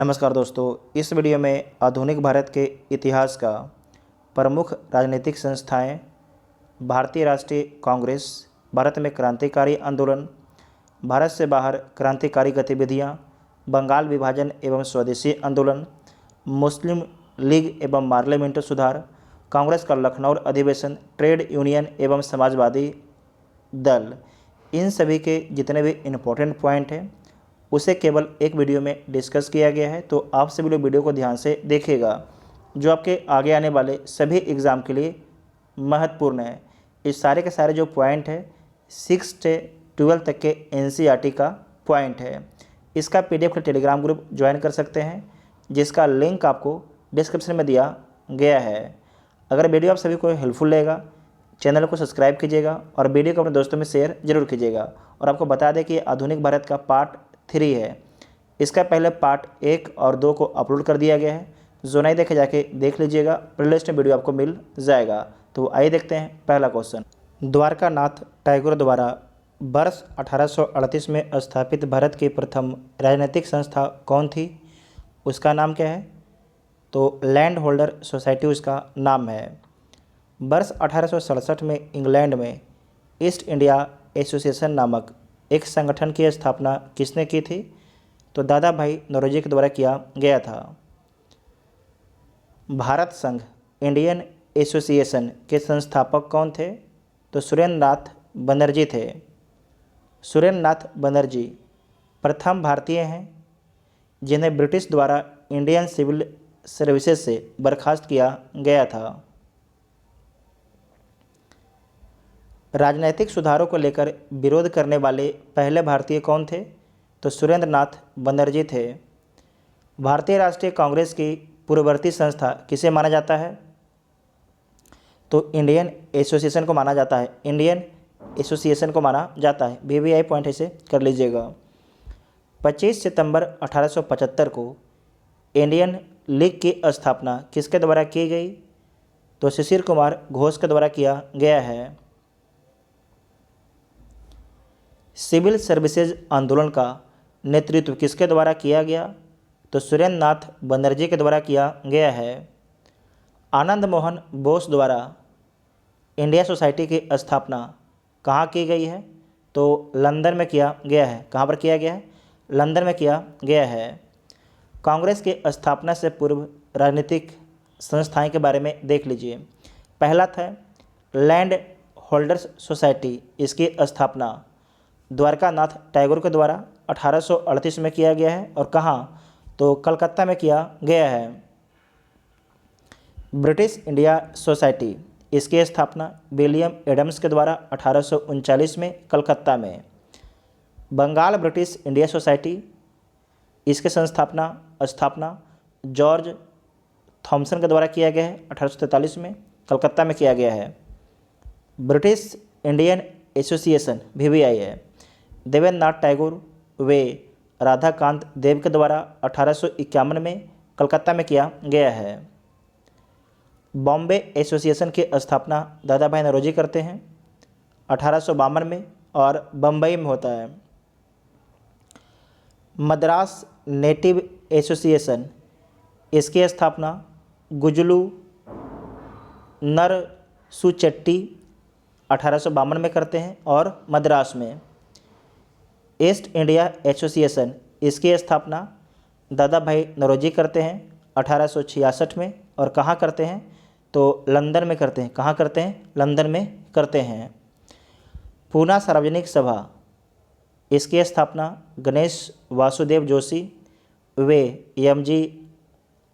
नमस्कार दोस्तों, इस वीडियो में आधुनिक भारत के इतिहास का प्रमुख राजनीतिक संस्थाएं, भारतीय राष्ट्रीय कांग्रेस, भारत में क्रांतिकारी आंदोलन, भारत से बाहर क्रांतिकारी गतिविधियां, बंगाल विभाजन एवं स्वदेशी आंदोलन, मुस्लिम लीग एवं पार्लियामेंट सुधार, कांग्रेस का लखनऊ अधिवेशन, ट्रेड यूनियन एवं समाजवादी दल, इन सभी के जितने भी इम्पोर्टेंट पॉइंट हैं उसे केवल एक वीडियो में डिस्कस किया गया है। तो आप सभी लोग वीडियो को ध्यान से देखिएगा, जो आपके आगे आने वाले सभी एग्ज़ाम के लिए महत्वपूर्ण है। इस सारे के सारे जो पॉइंट है 6 से 12 तक के NCERT का पॉइंट है। इसका PDF का टेलीग्राम ग्रुप ज्वाइन कर सकते हैं, जिसका लिंक आपको डिस्क्रिप्शन में दिया गया है। अगर वीडियो आप सभी को हेल्पफुल लगेगा, चैनल को सब्सक्राइब कीजिएगा और वीडियो को अपने दोस्तों में शेयर जरूर कीजिएगा। और आपको बता दें कि आधुनिक भारत का पार्ट 3 है। इसका पहले पार्ट 1 और 2 को अपलोड कर दिया गया है, जो नहीं देखे जाके देख लीजिएगा, प्लेलिस्ट में वीडियो आपको मिल जाएगा। तो आइए देखते हैं पहला क्वेश्चन। द्वारका नाथ टैगोर द्वारा वर्ष 1838 में स्थापित भारत की प्रथम राजनीतिक संस्था कौन थी? उसका नाम क्या है? तो लैंड होल्डर सोसाइटी उसका नाम है। वर्ष 1867 में इंग्लैंड में ईस्ट इंडिया एसोसिएशन नामक एक संगठन की स्थापना किसने की थी? तो दादा भाई नौरोजी के द्वारा किया गया था। भारत संघ इंडियन एसोसिएशन के संस्थापक कौन थे? तो सुरेंद्र नाथ बनर्जी थे। सुरेंद्र नाथ बनर्जी प्रथम भारतीय हैं जिन्हें ब्रिटिश द्वारा इंडियन सिविल सर्विसेज से बर्खास्त किया गया था। राजनैतिक सुधारों को लेकर विरोध करने वाले पहले भारतीय कौन थे? तो सुरेंद्र नाथ बनर्जी थे। भारतीय राष्ट्रीय कांग्रेस की पूर्ववर्ती संस्था किसे माना जाता है? तो इंडियन एसोसिएशन को माना जाता है। इंडियन एसोसिएशन को माना जाता है। VVI पॉइंट इसे कर लीजिएगा। 25 सितंबर 1875 को इंडियन लीग की स्थापना किसके द्वारा की गई? तो शिशिर कुमार घोष के द्वारा किया गया है। सिविल सर्विसेज आंदोलन का नेतृत्व किसके द्वारा किया गया? तो सुरेंद्र नाथ बनर्जी के द्वारा किया गया है। आनंद मोहन बोस द्वारा इंडिया सोसाइटी की स्थापना कहाँ की गई है? तो लंदन में किया गया है। कहाँ पर किया गया है? लंदन में किया गया है। कांग्रेस की स्थापना से पूर्व राजनीतिक संस्थाएं के बारे में देख लीजिए। पहला था लैंड होल्डर्स सोसाइटी। इसकी स्थापना द्वारका नाथ टैगोर के द्वारा 1838 में किया गया है। और कहाँ? तो कलकत्ता में किया गया है। ब्रिटिश इंडिया सोसाइटी, इसकी स्थापना विलियम एडम्स के द्वारा 1839 में कलकत्ता में। बंगाल ब्रिटिश इंडिया सोसाइटी, इसके स्थापना जॉर्ज थॉमसन के द्वारा किया गया है 1843 में, कलकत्ता में किया गया है। ब्रिटिश इंडियन एसोसिएशन VVI है। देवेंद्र नाथ टैगोर वे राधाकांत देव के द्वारा 1851 में कलकत्ता में किया गया है। बॉम्बे एसोसिएशन की स्थापना दादा भाई नौरोजी करते हैं 1852 में और बम्बई में होता है। मद्रास नेटिव एसोसिएशन, इसकी स्थापना गुजलू नरसुचेट्टी 1852 में करते हैं और मद्रास में। ईस्ट इंडिया एसोसिएशन, इसकी स्थापना दादा भाई नौरोजी करते हैं 1866 में। और कहाँ करते हैं? तो लंदन में करते हैं। कहाँ करते हैं? लंदन में करते हैं। पूना सार्वजनिक सभा, इसकी स्थापना गणेश वासुदेव जोशी वे MG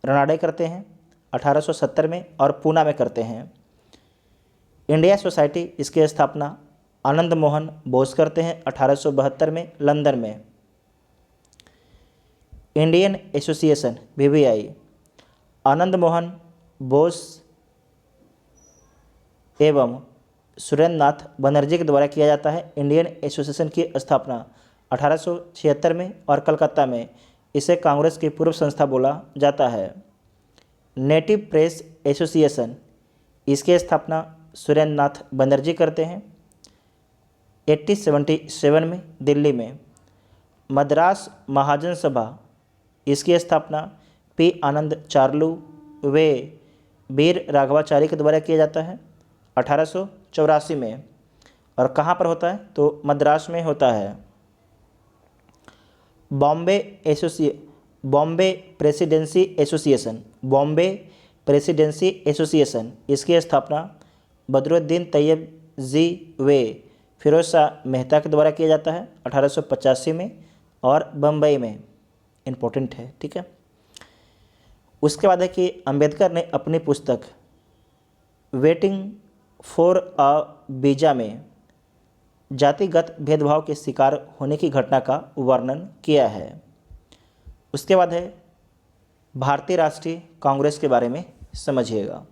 रनाडे करते हैं 1870 में और पूना में करते हैं। इंडिया सोसाइटी, इसकी स्थापना आनंद मोहन बोस करते हैं 1872 में लंदन में। Indian association VVI, Anand Mohan Bose एवं सुरेंद्र नाथ बनर्जी के द्वारा किया जाता है। इंडियन एसोसिएशन की स्थापना 1876 में और कलकत्ता में। इसे कांग्रेस की पूर्व संस्था बोला जाता है। नेटिव प्रेस एसोसिएशन, इसकी स्थापना सुरेंद्र नाथ बनर्जी करते हैं 1877 में दिल्ली में। मद्रास महाजन सभा, इसकी स्थापना पी आनंद चार्लू व वीर राघवाचारी के द्वारा किया जाता है 1884 में। और कहाँ पर होता है? तो मद्रास में होता है। बॉम्बे प्रेसिडेंसी एसोसिएशन इसकी स्थापना बदरुद्दीन तैयब जी व फिरोज शाह मेहता के द्वारा किया जाता है 1885 में और बम्बई में। इम्पोर्टेंट है, ठीक है। उसके बाद है कि अंबेडकर ने अपनी पुस्तक वेटिंग फॉर अ वीजा में जातिगत भेदभाव के शिकार होने की घटना का वर्णन किया है। उसके बाद है भारतीय राष्ट्रीय कांग्रेस के बारे में समझिएगा।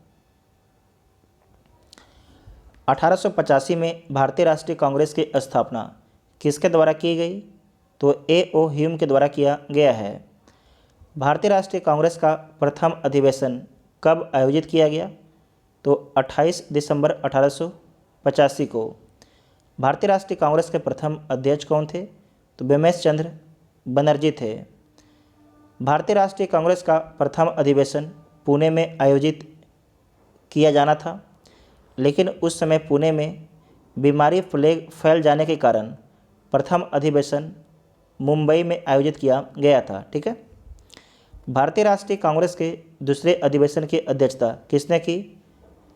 1885 में भारतीय राष्ट्रीय कांग्रेस की स्थापना किसके द्वारा की गई? तो A.O. ह्यूम के द्वारा किया गया है। भारतीय राष्ट्रीय कांग्रेस का प्रथम अधिवेशन कब आयोजित किया गया? तो 28 दिसंबर 1885 को। भारतीय राष्ट्रीय कांग्रेस के प्रथम अध्यक्ष कौन थे? तो बेमेश चंद्र बनर्जी थे। भारतीय राष्ट्रीय कांग्रेस का प्रथम अधिवेशन पुणे में आयोजित किया जाना था, लेकिन उस समय पुणे में बीमारी फैल जाने के कारण प्रथम अधिवेशन मुंबई में आयोजित किया गया था, ठीक है। भारतीय राष्ट्रीय कांग्रेस के दूसरे अधिवेशन की अध्यक्षता किसने की?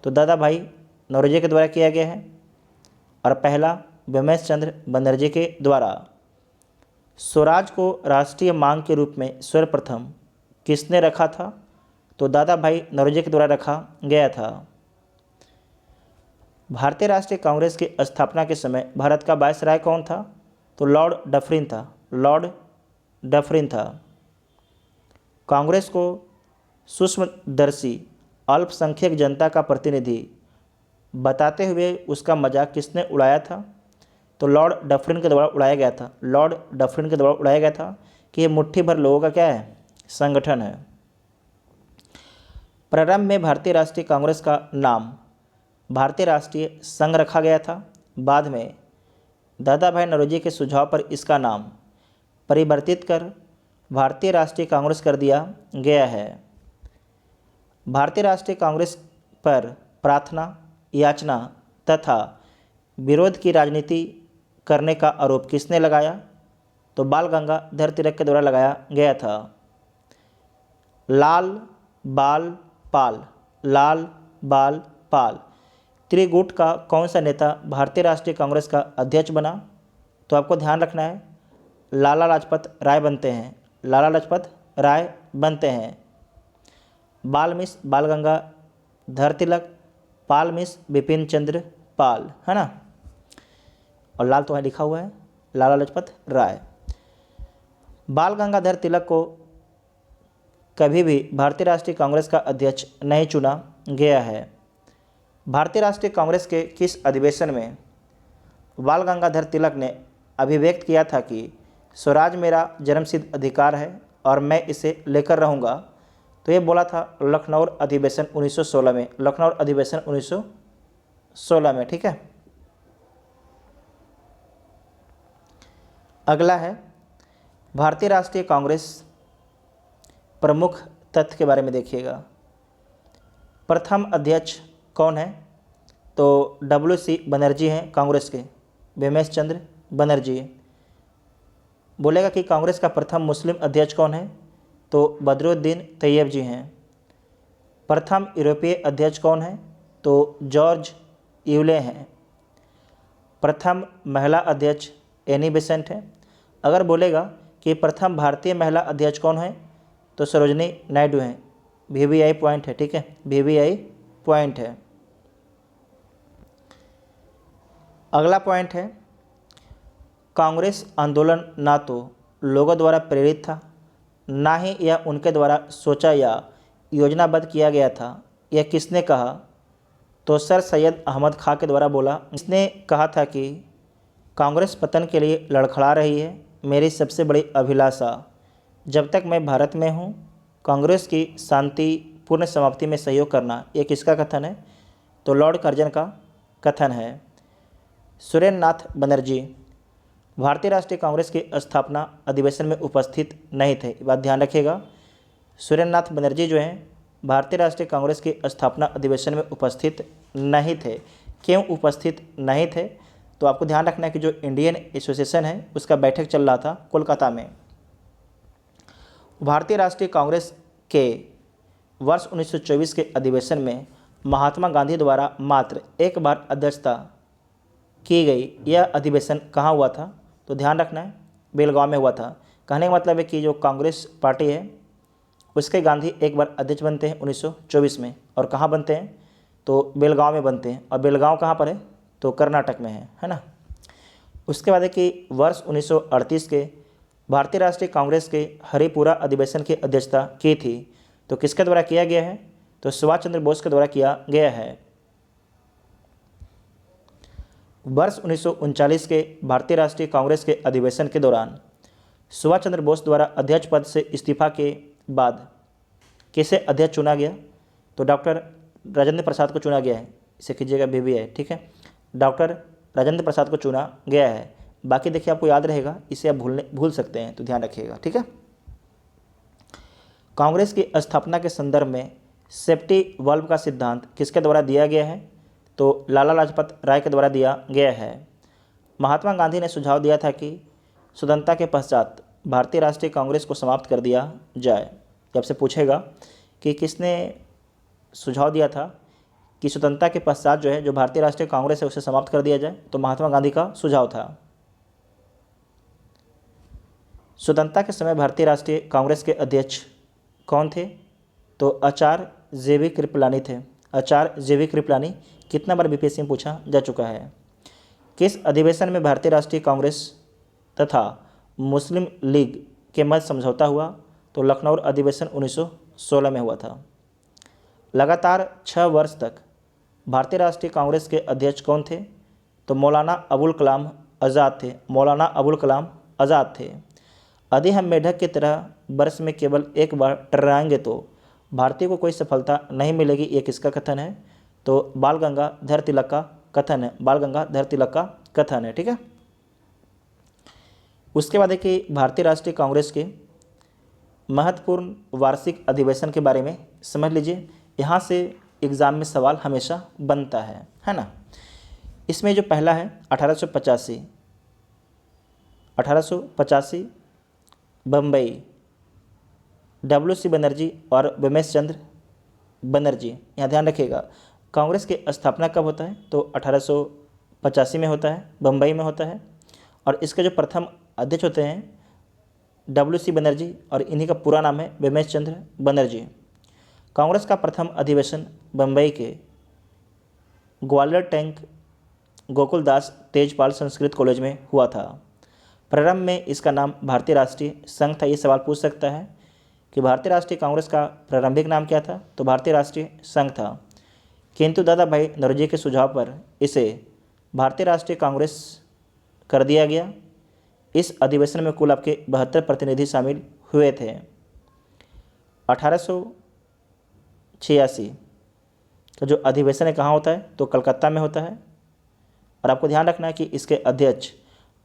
तो दादा भाई नौरोजी के द्वारा किया गया है। और पहला बेमेश चंद्र बनर्जी के द्वारा। स्वराज को राष्ट्रीय मांग के रूप में सर्वप्रथम किसने रखा था? तो दादा भाई नौरोजी के द्वारा रखा गया था। भारतीय राष्ट्रीय कांग्रेस की स्थापना के समय भारत का वायसराय कौन था? तो लॉर्ड डफरिन था। कांग्रेस को सूक्ष्मदर्शी अल्पसंख्यक जनता का प्रतिनिधि बताते हुए उसका मजाक किसने उड़ाया था? तो लॉर्ड डफरिन के द्वारा उड़ाया गया था कि ये मुट्ठी भर लोगों का क्या है? संगठन है। प्रारंभ में भारतीय राष्ट्रीय कांग्रेस का नाम भारतीय राष्ट्रीय संघ रखा गया था। बाद में दादा भाई नौरोजी के सुझाव पर इसका नाम परिवर्तित कर भारतीय राष्ट्रीय कांग्रेस कर दिया गया है। भारतीय राष्ट्रीय कांग्रेस पर प्रार्थना, याचना तथा विरोध की राजनीति करने का आरोप किसने लगाया? तो बाल गंगाधर तिलक के द्वारा लगाया गया था। लाल बाल पाल त्रिगुट का कौन सा नेता भारतीय राष्ट्रीय कांग्रेस का अध्यक्ष बना? तो आपको ध्यान रखना है लाला लाजपत राय बनते हैं। बाल मिस बाल गंगाधर तिलक, पाल मिस बिपिन चंद्र पाल, है ना। और लाल तो यहाँ लिखा हुआ है लाला लाजपत राय। बाल गंगाधर तिलक को कभी भी भारतीय राष्ट्रीय कांग्रेस का अध्यक्ष नहीं चुना गया है। भारतीय राष्ट्रीय कांग्रेस के किस अधिवेशन में बाल गंगाधर तिलक ने अभिव्यक्त किया था कि स्वराज मेरा जन्मसिद्ध अधिकार है और मैं इसे लेकर रहूँगा? तो ये बोला था लखनऊ अधिवेशन 1916 में, ठीक है। अगला है भारतीय राष्ट्रीय कांग्रेस प्रमुख तथ्य के बारे में देखिएगा। प्रथम अध्यक्ष कौन है? तो WC बनर्जी हैं कांग्रेस के, बेमेश चंद्र बनर्जी। बोलेगा कि कांग्रेस का प्रथम मुस्लिम अध्यक्ष कौन है? तो बदरुद्दीन तैयब जी हैं। प्रथम यूरोपीय अध्यक्ष कौन है? तो जॉर्ज यूले हैं। प्रथम महिला अध्यक्ष एनी बेसेंट है। अगर बोलेगा कि प्रथम भारतीय महिला अध्यक्ष कौन है? तो सरोजनी नायडू हैं। VVI पॉइंट है, ठीक है, VVI पॉइंट है। अगला पॉइंट है कांग्रेस आंदोलन ना तो लोगों द्वारा प्रेरित था, ना ही यह उनके द्वारा सोचा या योजनाबद्ध किया गया था। यह किसने कहा? तो सर सैयद अहमद खां के द्वारा बोला। इसने कहा था कि कांग्रेस पतन के लिए लड़खड़ा रही है। मेरी सबसे बड़ी अभिलाषा जब तक मैं भारत में हूँ कांग्रेस की शांतिपूर्ण समाप्ति में सहयोग करना। ये किसका कथन है? तो लॉर्ड कर्जन का कथन है। सुरेंद्र नाथ बनर्जी भारतीय राष्ट्रीय कांग्रेस के स्थापना अधिवेशन में उपस्थित नहीं थे, ये बात ध्यान रखिएगा। सुरेंद्रनाथ बनर्जी जो हैं भारतीय राष्ट्रीय कांग्रेस के स्थापना अधिवेशन में उपस्थित नहीं थे। क्यों उपस्थित नहीं थे? तो आपको ध्यान रखना है कि जो इंडियन एसोसिएशन है उसका बैठक चल रहा था कोलकाता में। भारतीय राष्ट्रीय कांग्रेस के वर्ष 1924 के अधिवेशन में महात्मा गांधी द्वारा मात्र एक बार अध्यक्षता की गई। यह अधिवेशन कहाँ हुआ था? तो ध्यान रखना है, बेलगांव में हुआ था। कहने का मतलब है कि जो कांग्रेस पार्टी है उसके गांधी एक बार अध्यक्ष बनते हैं 1924 में। और कहाँ बनते हैं? तो बेलगांव में बनते हैं। और बेलगांव कहाँ पर है? तो कर्नाटक में है ना। उसके बाद है कि वर्ष 1938 के भारतीय राष्ट्रीय कांग्रेस के हरिपुरा अधिवेशन की अध्यक्षता की थी। तो किसके द्वारा किया गया है? तो सुभाष चंद्र बोस के द्वारा किया गया है। वर्ष 1939 के भारतीय राष्ट्रीय कांग्रेस के अधिवेशन के दौरान सुभाष चंद्र बोस द्वारा अध्यक्ष पद से इस्तीफा के बाद किसे अध्यक्ष चुना गया? तो डॉक्टर राजेंद्र प्रसाद को चुना गया है। इसे कीजिएगा BBI, ठीक है। डॉक्टर राजेंद्र प्रसाद को चुना गया है। बाकी देखिए आपको याद रहेगा, इसे आप भूल सकते हैं, तो ध्यान रखिएगा, ठीक है। कांग्रेस की स्थापना के संदर्भ में सेफ्टी वल्व का सिद्धांत किसके द्वारा दिया गया है? तो लाला लाजपत राय के द्वारा दिया गया है। महात्मा गांधी ने सुझाव दिया था कि स्वतंत्रता के पश्चात भारतीय राष्ट्रीय कांग्रेस को समाप्त कर दिया जाए। जब से पूछेगा कि किसने सुझाव दिया था कि स्वतंत्रता के पश्चात जो है जो भारतीय राष्ट्रीय कांग्रेस है उसे समाप्त कर दिया जाए, तो महात्मा गांधी का सुझाव था। स्वतंत्रता के समय भारतीय राष्ट्रीय कांग्रेस के अध्यक्ष कौन थे? तो आचार्य JV कृपलानी थे। आचार्य JV कृपलानी कितना बार BPSC में पूछा जा चुका है। किस अधिवेशन में भारतीय राष्ट्रीय कांग्रेस तथा मुस्लिम लीग के मध्य समझौता हुआ? तो लखनऊ अधिवेशन 1916 में हुआ था। लगातार 6 वर्ष तक भारतीय राष्ट्रीय कांग्रेस के अध्यक्ष कौन थे? तो मौलाना अबुल कलाम आज़ाद थे। मौलाना अबुल कलाम आज़ाद थे। यदि हम मेढक की तरह वर्ष में केवल एक बार टर्राएंगे तो भारतीय को कोई सफलता नहीं मिलेगी, ये किसका कथन है? तो बाल गंगाधर तिलक का कथन है। बाल गंगाधर तिलक का कथन है, ठीक है। उसके बाद है कि भारतीय राष्ट्रीय कांग्रेस के महत्वपूर्ण वार्षिक अधिवेशन के बारे में समझ लीजिए। यहाँ से एग्ज़ाम में सवाल हमेशा बनता है ना। इसमें जो पहला है 1885 बम्बई, WC बनर्जी और बिमेश चंद्र बनर्जी। यहाँ ध्यान रखिएगा, कांग्रेस की स्थापना कब होता है? तो 1885 में होता है, बम्बई में होता है। और इसके जो प्रथम अध्यक्ष होते हैं WC बनर्जी, और इन्हीं का पूरा नाम है बिमेश चंद्र बनर्जी। कांग्रेस का प्रथम अधिवेशन बम्बई के ग्वालियर टैंक गोकुलदास तेजपाल संस्कृत कॉलेज में हुआ था। प्रारंभ में इसका नाम भारतीय राष्ट्रीय संघ था। ये सवाल पूछ सकता है कि भारतीय राष्ट्रीय कांग्रेस का प्रारंभिक नाम क्या था? तो भारतीय राष्ट्रीय संघ था। किंतु दादा भाई नौरोजी के सुझाव पर इसे भारतीय राष्ट्रीय कांग्रेस कर दिया गया। इस अधिवेशन में कुल आपके 72 प्रतिनिधि शामिल हुए थे। 1886 का जो अधिवेशन है कहाँ होता है? तो कलकत्ता में होता है। और आपको ध्यान रखना है कि इसके अध्यक्ष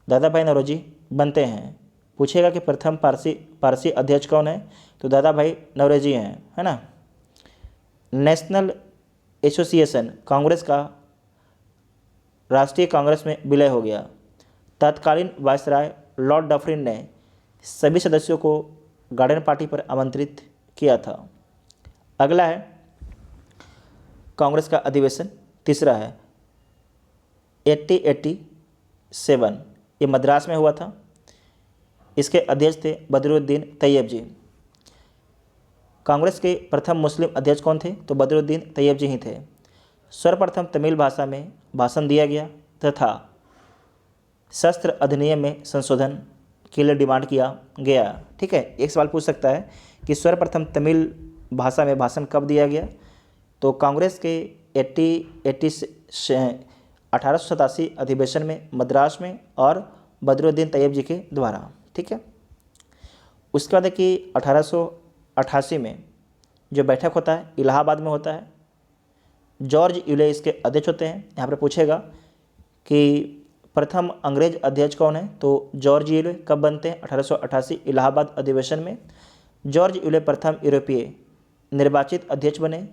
दादा भाई नौरोजी बनते हैं। पूछेगा कि प्रथम पारसी अध्यक्ष कौन है? तो दादा भाई नौरोजी हैं, है ना। नेशनल एसोसिएशन कांग्रेस का राष्ट्रीय कांग्रेस में विलय हो गया। तत्कालीन वायसराय लॉर्ड डफरिन ने सभी सदस्यों को गार्डन पार्टी पर आमंत्रित किया था। अगला है कांग्रेस का अधिवेशन, तीसरा है 1887, ये मद्रास में हुआ था। इसके अध्यक्ष थे बदरुद्दीन तैयब जी। कांग्रेस के प्रथम मुस्लिम अध्यक्ष कौन थे? तो बदरुद्दीन तैयब जी ही थे। सर्वप्रथम तमिल भाषा में भाषण दिया गया तथा शस्त्र अधिनियम में संशोधन के लिए डिमांड किया गया। ठीक है, एक सवाल पूछ सकता है कि सर्वप्रथम तमिल भाषा में भाषण कब दिया गया? तो कांग्रेस के 1887 अधिवेशन में मद्रास में और बदरुद्दीन तैयब जी के द्वारा। ठीक है, उसके बाद है कि 1888 में जो बैठक होता है इलाहाबाद में होता है। जॉर्ज यूले इसके अध्यक्ष होते हैं। यहाँ पर पूछेगा कि प्रथम अंग्रेज अध्यक्ष कौन है? तो जॉर्ज यूले। कब बनते हैं? 1888 इलाहाबाद अधिवेशन में जॉर्ज यूले प्रथम यूरोपीय निर्वाचित अध्यक्ष बने।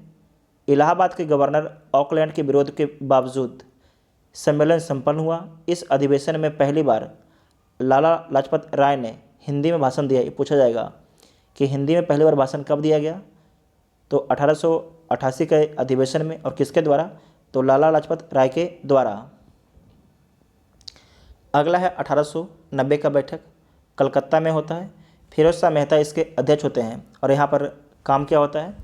इलाहाबाद के गवर्नर ऑकलैंड के विरोध के बावजूद सम्मेलन संपन्न हुआ। इस अधिवेशन में पहली बार लाला लाजपत राय ने हिंदी में भाषण दिया। ये पूछा जाएगा कि हिंदी में पहली बार भाषण कब दिया गया? तो 1888 के अधिवेशन में। और किसके द्वारा? तो लाला लाजपत राय के द्वारा। अगला है 1890 का बैठक, कलकत्ता में होता है। फिरोज शाह मेहता इसके अध्यक्ष होते हैं। और यहाँ पर काम क्या होता है?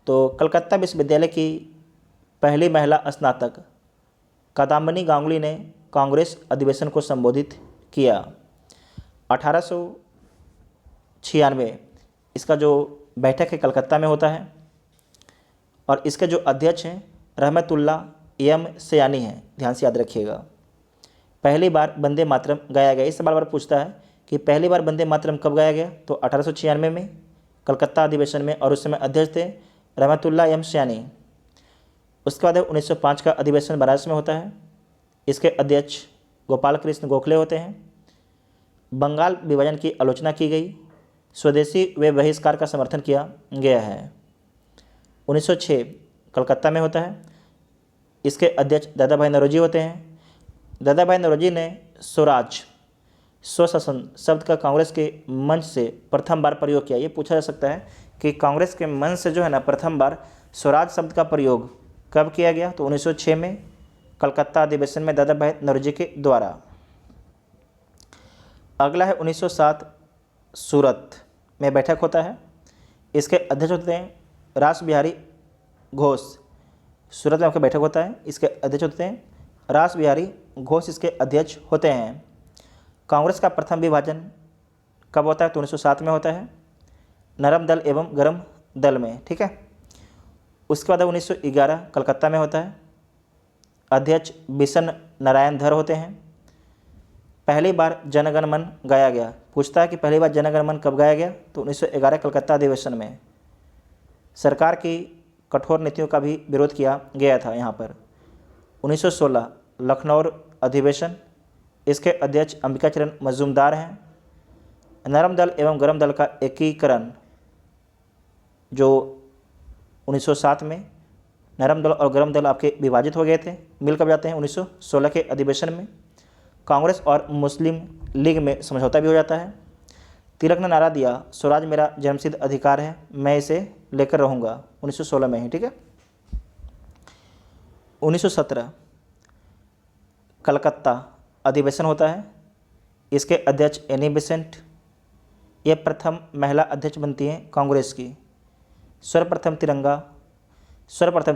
तो कलकत्ता विश्वविद्यालय की पहली महिला स्नातक कादम्बिनी गांगुली ने कांग्रेस अधिवेशन को संबोधित किया। 1896 इसका जो बैठक है कलकत्ता में होता है। और इसके जो अध्यक्ष हैं रहमतुल्लाह एम सयानी हैं, ध्यान से याद रखिएगा। पहली बार वंदे मातरम गाया गया। इस सवाल बार पूछता है कि पहली बार वंदे मातरम कब गाया गया? तो 1896 में कलकत्ता अधिवेशन में। और उस समय अध्यक्ष थे रहमतुल्लाह एम सयानी। उसके बाद 1905 का अधिवेशन बनारस में होता है। इसके अध्यक्ष गोपाल कृष्ण गोखले होते हैं। बंगाल विभाजन की आलोचना की गई। स्वदेशी व बहिष्कार का समर्थन किया गया है। 1906 कलकत्ता में होता है। इसके अध्यक्ष दादा भाई नौरोजी होते हैं। दादा भाई नौरोजी ने स्वराज स्वशासन शब्द का कांग्रेस के मंच से प्रथम बार प्रयोग किया। ये पूछा जा सकता है कि कांग्रेस के मंच से जो है ना प्रथम बार स्वराज शब्द का प्रयोग कब किया गया? तो 1906 में कलकत्ता अधिवेशन में दादा भाई नौरोजी के द्वारा। अगला है 1907 सूरत में बैठक होता है। इसके अध्यक्ष होते हैं रास बिहारी घोष। सूरत में आपका बैठक होता है। इसके अध्यक्ष होते हैं रास बिहारी घोष, इसके अध्यक्ष होते हैं। कांग्रेस का प्रथम विभाजन कब होता है? तो 1907 में होता है, नरम दल एवं गरम दल में। ठीक है। उसके बाद 1911 कलकत्ता में होता है। अध्यक्ष बिशन नारायण धर होते हैं। पहली बार जनगण मन गाया गया। पूछता है कि पहली बार जनगण मन कब गाया गया? तो 1911 कलकत्ता अधिवेशन में। सरकार की कठोर नीतियों का भी विरोध किया गया था यहाँ पर। 1916 लखनऊ अधिवेशन। इसके अध्यक्ष अंबिकाचरण मजूमदार हैं। नरम दल एवं गरम दल का एकीकरण जो 1907 में नरम दल और गरम दल आपके विभाजित हो गए थे, मिल कब जाते हैं? 1916 के अधिवेशन में। कांग्रेस और मुस्लिम लीग में समझौता भी हो जाता है। तिलक ने नारा दिया, स्वराज मेरा जन्मसिद्ध अधिकार है, मैं इसे लेकर रहूँगा। 1916 में ही। ठीक है। 1917 कलकत्ता अधिवेशन होता है। इसके अध्यक्ष एनी बेसेंट। ये प्रथम महिला अध्यक्ष बनती हैं कांग्रेस की। सर्वप्रथम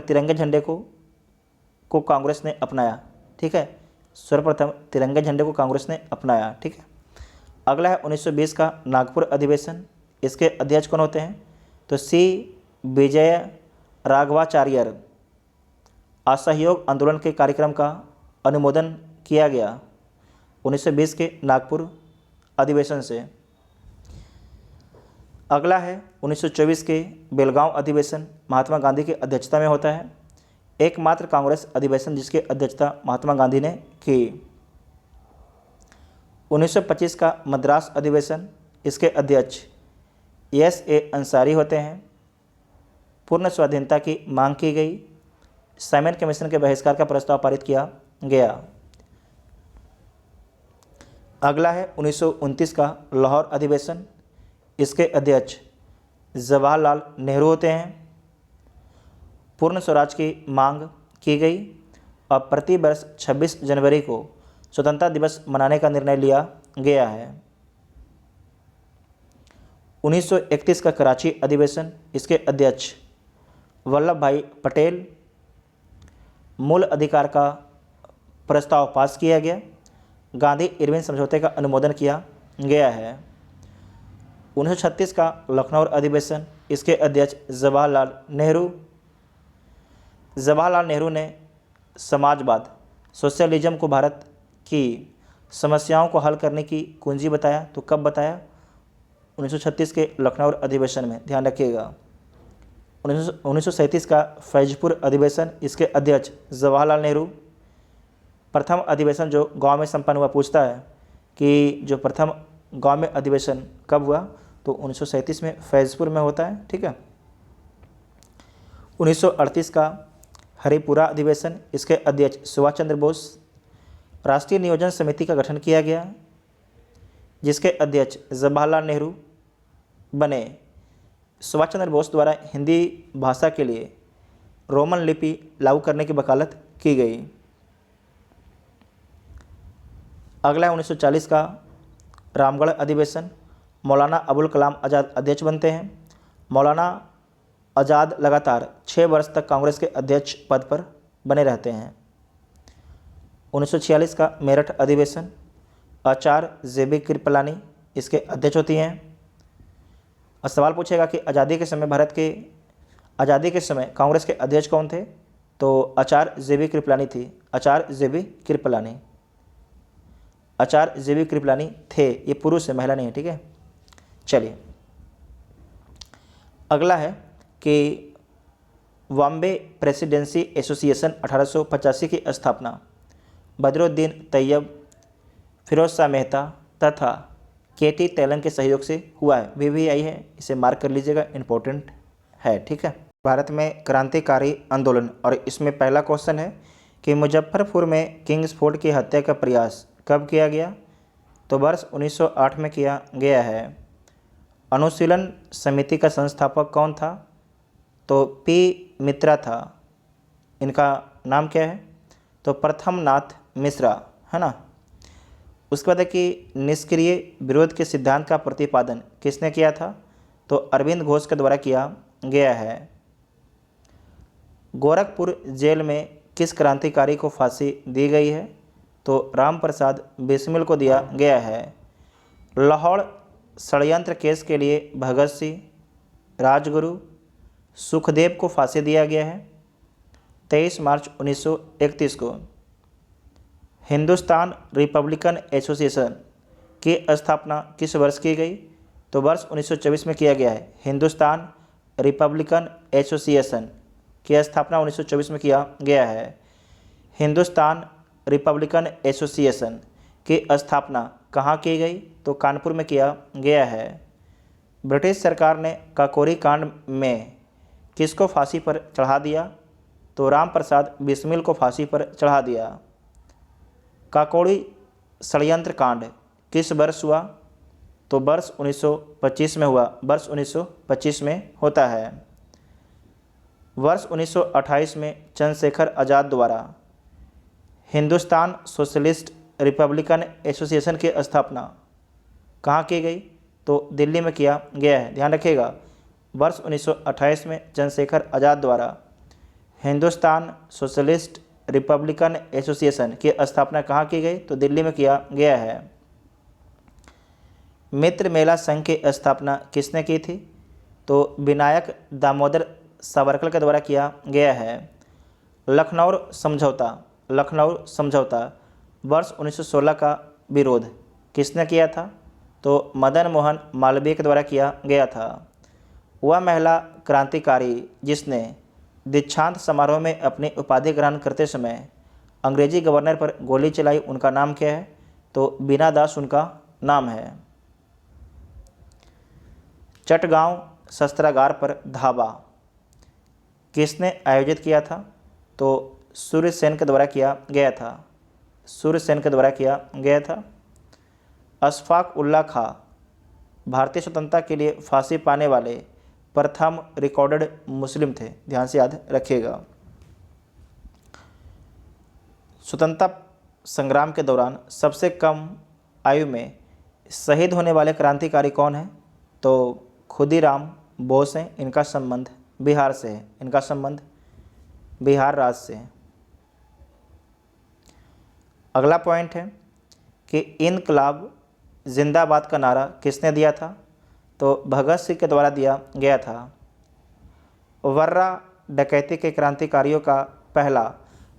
तिरंगे झंडे को कांग्रेस ने अपनाया। ठीक है। सर्वप्रथम तिरंगे झंडे को कांग्रेस ने अपनाया। ठीक है। अगला है 1920 का नागपुर अधिवेशन। इसके अध्यक्ष कौन होते हैं? तो सी विजय राघवाचार्य। असहयोग आंदोलन के कार्यक्रम का अनुमोदन किया गया 1920 के नागपुर अधिवेशन से। अगला है 1924 के बेलगांव अधिवेशन, महात्मा गांधी की अध्यक्षता में होता है। एकमात्र कांग्रेस अधिवेशन जिसकी अध्यक्षता महात्मा गांधी ने की। 1925 का मद्रास अधिवेशन। इसके अध्यक्ष एस.ए. अंसारी होते हैं। पूर्ण स्वाधीनता की मांग की गई। साइमन कमीशन के बहिष्कार का प्रस्ताव पारित किया गया। अगला है 1929 का लाहौर अधिवेशन। इसके अध्यक्ष जवाहरलाल नेहरू होते हैं। पूर्ण स्वराज की मांग की गई और प्रति वर्ष 26 जनवरी को स्वतंत्रता दिवस मनाने का निर्णय लिया गया है। 1931 का कराची अधिवेशन। इसके अध्यक्ष वल्लभ भाई पटेल। मूल अधिकार का प्रस्ताव पास किया गया। गांधी इरविन समझौते का अनुमोदन किया गया है। 1936 का लखनऊ अधिवेशन। इसके अध्यक्ष जवाहरलाल नेहरू ने समाजवाद सोशलिज्म को भारत की समस्याओं को हल करने की कुंजी बताया। तो कब बताया? 1936 के लखनऊ अधिवेशन में, ध्यान रखिएगा। 1937 का फैजपुर अधिवेशन। इसके अध्यक्ष जवाहरलाल नेहरू। प्रथम अधिवेशन जो गांव में संपन्न हुआ, पूछता है कि जो प्रथम गांव में अधिवेशन कब हुआ, तो 1937 में फैजपुर में होता है। ठीक है। 1938 का हरिपुरा अधिवेशन, इसके अध्यक्ष सुभाष चंद्र बोस। राष्ट्रीय नियोजन समिति का गठन किया गया, जिसके अध्यक्ष जवाहरलाल नेहरू बने। सुभाष चंद्र बोस द्वारा हिंदी भाषा के लिए रोमन लिपि लागू करने की वकालत की गई। अगला 1940 का रामगढ़ अधिवेशन, मौलाना अबुल कलाम आज़ाद अध्यक्ष बनते हैं। मौलाना आज़ाद लगातार 6 वर्ष तक कांग्रेस के अध्यक्ष पद पर बने रहते हैं। 1946 का मेरठ अधिवेशन, आचार्य जेबी कृपलानी इसके अध्यक्ष होती हैं। और सवाल पूछेगा कि आज़ादी के समय कांग्रेस के अध्यक्ष कौन थे, तो आचार्य जेबी कृपलानी थी। आचार्य जेबी कृपलानी थे। ये पुरुष है, महिला नहीं है। ठीक है। चलिए, अगला है कि बॉम्बे प्रेसिडेंसी एसोसिएशन 1885 की स्थापना बदरुद्दीन तैयब, फिरोज शाह मेहता तथा केटी तेलंग के सहयोग से हुआ है। VVI है, इसे मार्क कर लीजिएगा, इम्पोर्टेंट है। ठीक है। भारत में क्रांतिकारी आंदोलन, और इसमें पहला क्वेश्चन है कि मुजफ्फरपुर में किंग्स फोर्ड की हत्या का प्रयास कब किया गया, तो वर्ष 1908 में किया गया है। अनुशीलन समिति का संस्थापक कौन था, तो P मित्रा था। इनका नाम क्या है, तो प्रथमनाथ मिश्रा, है ना। उसके बाद है कि निष्क्रिय विरोध के सिद्धांत का प्रतिपादन किसने किया था, तो अरविंद घोष के द्वारा किया गया है। गोरखपुर जेल में किस क्रांतिकारी को फांसी दी गई है, तो राम प्रसाद बिस्मिल को दिया गया है। लाहौर षड्यंत्र केस के लिए भगत सिंह, राजगुरु, सुखदेव को फांसी दिया गया है 23 मार्च 1931 को। हिंदुस्तान रिपब्लिकन एसोसिएशन की स्थापना किस वर्ष की गई, तो वर्ष 1924 में किया गया है। हिंदुस्तान रिपब्लिकन एसोसिएशन की स्थापना 1924 में किया गया है। हिंदुस्तान रिपब्लिकन एसोसिएशन की स्थापना कहाँ की गई, तो कानपुर में किया गया है। ब्रिटिश सरकार ने काकोरी कांड में किसको फांसी पर चढ़ा दिया, तो राम प्रसाद बिस्मिल को फांसी पर चढ़ा दिया। काकोरी षड्यंत्र कांड किस वर्ष हुआ, तो वर्ष 1925 में हुआ। वर्ष 1925 में होता है। वर्ष 1928 में चंद्रशेखर आज़ाद द्वारा हिंदुस्तान सोशलिस्ट रिपब्लिकन एसोसिएशन की स्थापना कहाँ की गई, तो दिल्ली में किया गया है। ध्यान रखिएगा, वर्ष 1928 में चंद्रशेखर आज़ाद द्वारा हिंदुस्तान सोशलिस्ट रिपब्लिकन एसोसिएशन की स्थापना कहाँ की गई, तो दिल्ली में किया गया है। मित्र मेला संघ की स्थापना किसने की थी, तो विनायक दामोदर सावरकर के द्वारा किया गया है। लखनऊ समझौता वर्ष 1916 का विरोध किसने किया था, तो मदन मोहन मालवीय के द्वारा किया गया था। वह महिला क्रांतिकारी जिसने दीक्षांत समारोह में अपनी उपाधि ग्रहण करते समय अंग्रेजी गवर्नर पर गोली चलाई, उनका नाम क्या है, तो बीना दास उनका नाम है। चटगांव शस्त्रागार पर धावा किसने आयोजित किया था, तो सूर्य सेन के द्वारा किया गया था। अशफाक उल्लाह खां भारतीय स्वतंत्रता के लिए फांसी पाने वाले प्रथम रिकॉर्डेड मुस्लिम थे। ध्यान से याद रखिएगा। स्वतंत्रता संग्राम के दौरान सबसे कम आयु में शहीद होने वाले क्रांतिकारी कौन हैं, तो खुदीराम बोस हैं। इनका संबंध बिहार से है, बिहार राज्य से है। अगला पॉइंट है कि इनकलाब जिंदाबाद का नारा किसने दिया था, तो भगत सिंह के द्वारा दिया गया था। वर्रा डकैती के क्रांतिकारियों का पहला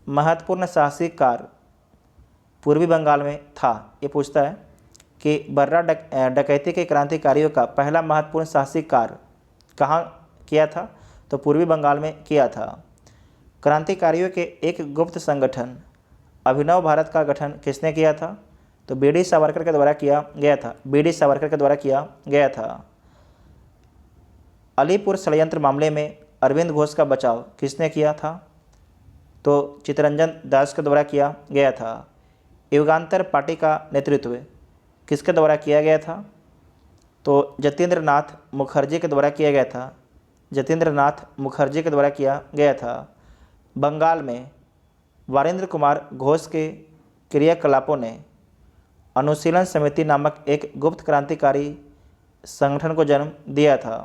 महत्वपूर्ण साहसिक कार्य पूर्वी बंगाल में था। ये पूछता है कि वर्रा डकैती के क्रांतिकारियों का पहला महत्वपूर्ण साहसिक कार्य कहाँ किया था, तो पूर्वी बंगाल में किया था। क्रांतिकारियों के एक गुप्त संगठन अभिनव भारत का गठन किसने किया था? तो बी डी सावरकर के द्वारा किया गया था। बी डी सावरकर के द्वारा किया गया था। अलीपुर षड्यंत्र मामले में अरविंद घोष का बचाव किसने किया था? तो चित्तरंजन दास के द्वारा किया गया था। युगांतर पार्टी का नेतृत्व किसके द्वारा किया गया था? तो जतीन्द्र नाथ मुखर्जी के द्वारा किया गया था। जतीन्द्र नाथ मुखर्जी के द्वारा किया गया था। बंगाल में वारेंद्र कुमार घोष के क्रियाकलापों ने अनुशीलन समिति नामक एक गुप्त क्रांतिकारी संगठन को जन्म दिया था।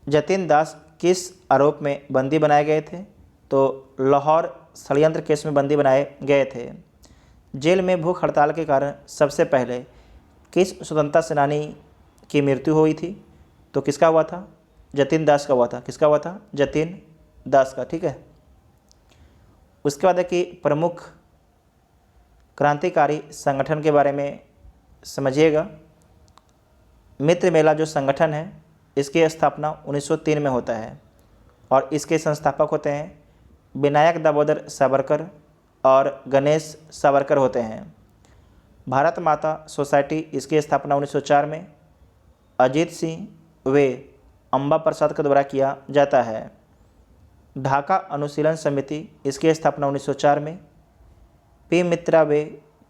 जतीन दास किस आरोप में बंदी बनाए गए थे? तो लाहौर षड्यंत्र केस में बंदी बनाए गए थे। जेल में भूख हड़ताल के कारण सबसे पहले किस स्वतंत्रता सेनानी की मृत्यु हुई थी? तो किसका हुआ था? जतीन दास का हुआ था। किसका हुआ था? जतीन दास का। ठीक है। उसके बाद है कि प्रमुख क्रांतिकारी संगठन के बारे में समझिएगा। मित्र मेला जो संगठन है इसकी स्थापना 1903 में होता है और इसके संस्थापक होते हैं विनायक दामोदर सावरकर और गणेश सावरकर होते हैं। भारत माता सोसाइटी इसकी स्थापना 1904 में अजीत सिंह वे अम्बा प्रसाद के द्वारा किया जाता है। ढाका अनुशीलन समिति इसकी स्थापना 1904 में पी मित्रा वे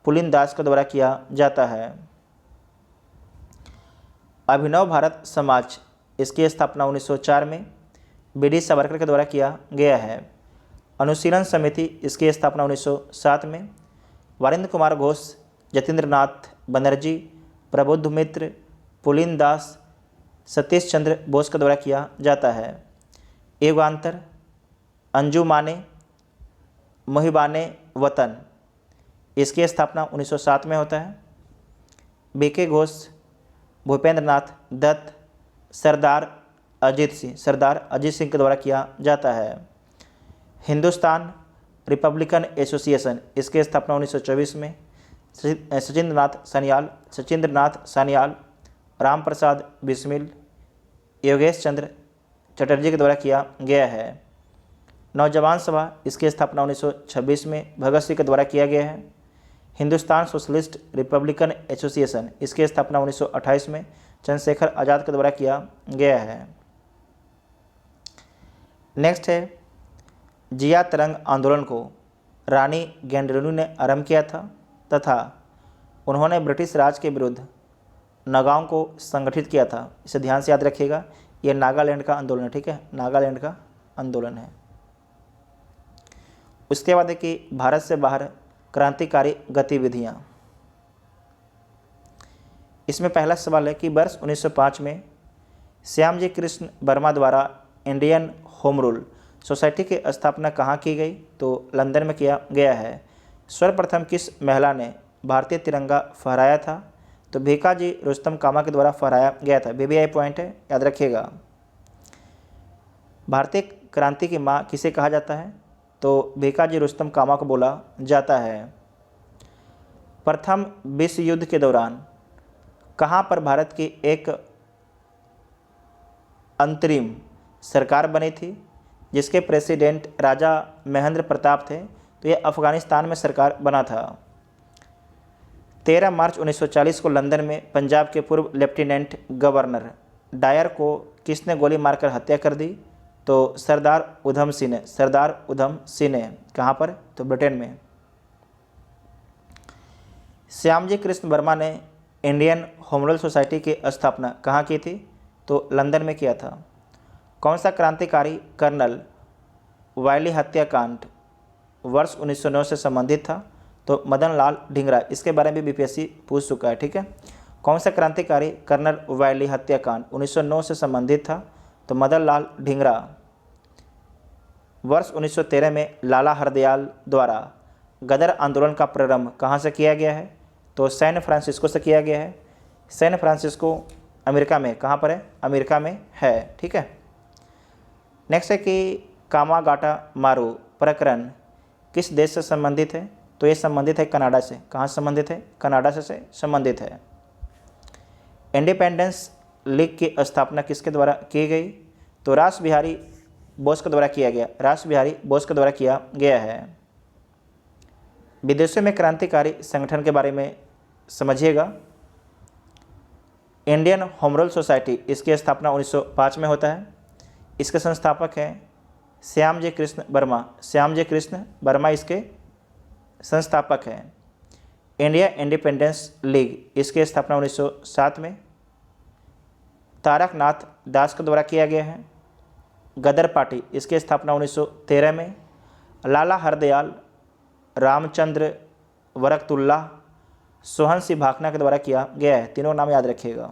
पुलिन दास के द्वारा किया जाता है। अभिनव भारत समाज इसकी स्थापना 1904 में बी डी सावरकर के द्वारा किया गया है। अनुशीलन समिति इसकी स्थापना 1907 में वारेंद्र कुमार घोष, जतीन्द्र नाथ बनर्जी, प्रबुद्ध मित्र, पुलिन दास, सतीश चंद्र बोस के द्वारा किया जाता है। युगांतर, अंजुमाने मुहिबाने वतन इसकी स्थापना 1907 में होता है। बी के घोष, भूपेंद्र नाथ दत्त, सरदार अजीत सिंह के द्वारा किया जाता है। हिंदुस्तान रिपब्लिकन एसोसिएशन इसकी स्थापना 1924 में सचिंद्र नाथ सान्याल, राम प्रसाद बिस्मिल, योगेश चंद्र चटर्जी के द्वारा किया गया है। नौजवान सभा इसकी स्थापना 1926 में भगत सिंह के द्वारा किया गया है। हिंदुस्तान सोशलिस्ट रिपब्लिकन एसोसिएशन इसकी स्थापना 1928 में चंद्रशेखर आज़ाद के द्वारा किया गया है। नेक्स्ट है जिया तरंग आंदोलन को रानी गैंडरेनू ने आरंभ किया था तथा उन्होंने ब्रिटिश राज के विरुद्ध नगाओं को संगठित किया था। इसे ध्यान से याद रखिएगा, ये नागालैंड का आंदोलन है। ठीक है, नागालैंड का आंदोलन है। उसके बाद है कि भारत से बाहर क्रांतिकारी गतिविधियाँ। इसमें पहला सवाल है कि वर्ष 1905 में श्यामजी कृष्ण वर्मा द्वारा इंडियन होम रूल सोसाइटी की स्थापना कहाँ की गई? तो लंदन में किया गया है। सर्वप्रथम किस महिला ने भारतीय तिरंगा फहराया था? तो भीकाजी रुस्तम कामा के द्वारा फहराया गया था। BBI पॉइंट है, याद रखिएगा। भारतीय क्रांति की माँ किसे कहा जाता है? तो भीकाजी रुस्तम कामा को बोला जाता है। प्रथम विश्व युद्ध के दौरान कहाँ पर भारत की एक अंतरिम सरकार बनी थी जिसके प्रेसिडेंट राजा महेंद्र प्रताप थे? तो यह अफगानिस्तान में सरकार बना था। 13 मार्च 1940 को लंदन में पंजाब के पूर्व लेफ्टिनेंट गवर्नर डायर को किसने गोली मारकर हत्या कर दी? तो सरदार उधम सिंह ने। कहाँ पर? तो ब्रिटेन में। श्यामजी कृष्ण वर्मा ने इंडियन होम रूल सोसाइटी की स्थापना कहाँ की थी? तो लंदन में किया था। कौन सा क्रांतिकारी कर्नल वायली हत्याकांड वर्ष 1909 से संबंधित था? तो मदन लाल ढींगरा। इसके बारे में भी BPSC पूछ चुका है। ठीक है, कौन सा क्रांतिकारी कर्नल वायली हत्याकांड 1909 से संबंधित था? तो मदन लाल ढींगरा। वर्ष 1913 में लाला हरदयाल द्वारा गदर आंदोलन का प्रारंभ कहाँ से किया गया है? तो सैन फ्रांसिस्को से किया गया है। सैन फ्रांसिस्को अमेरिका में, कहाँ पर है? अमेरिका में है। ठीक है। नेक्स्ट है कि कामागाटा मारू प्रकरण किस देश से संबंधित है? तो ये संबंधित है कनाडा से। कहाँ संबंधित है? कनाडा से संबंधित है। इंडिपेंडेंस लीग की स्थापना किसके द्वारा की गई? तो रास बिहारी बोस के द्वारा किया गया, रास बिहारी बोस के द्वारा किया गया है। विदेशों में क्रांतिकारी संगठन के बारे में समझिएगा। इंडियन होम रूल सोसाइटी, इसकी स्थापना 1905 में होता है। इसके संस्थापक हैं श्यामजी कृष्ण वर्मा। श्यामजी कृष्ण वर्मा इसके संस्थापक हैं। इंडिया इंडिपेंडेंस लीग, इसकी स्थापना 1907 में तारकनाथ दास के द्वारा किया गया है। गदर पार्टी, इसकी स्थापना 1913 में लाला हरदयाल, रामचंद्र वरकतुल्लाह, सोहन सिंह भाखना के द्वारा किया गया है। तीनों नाम याद रखिएगा।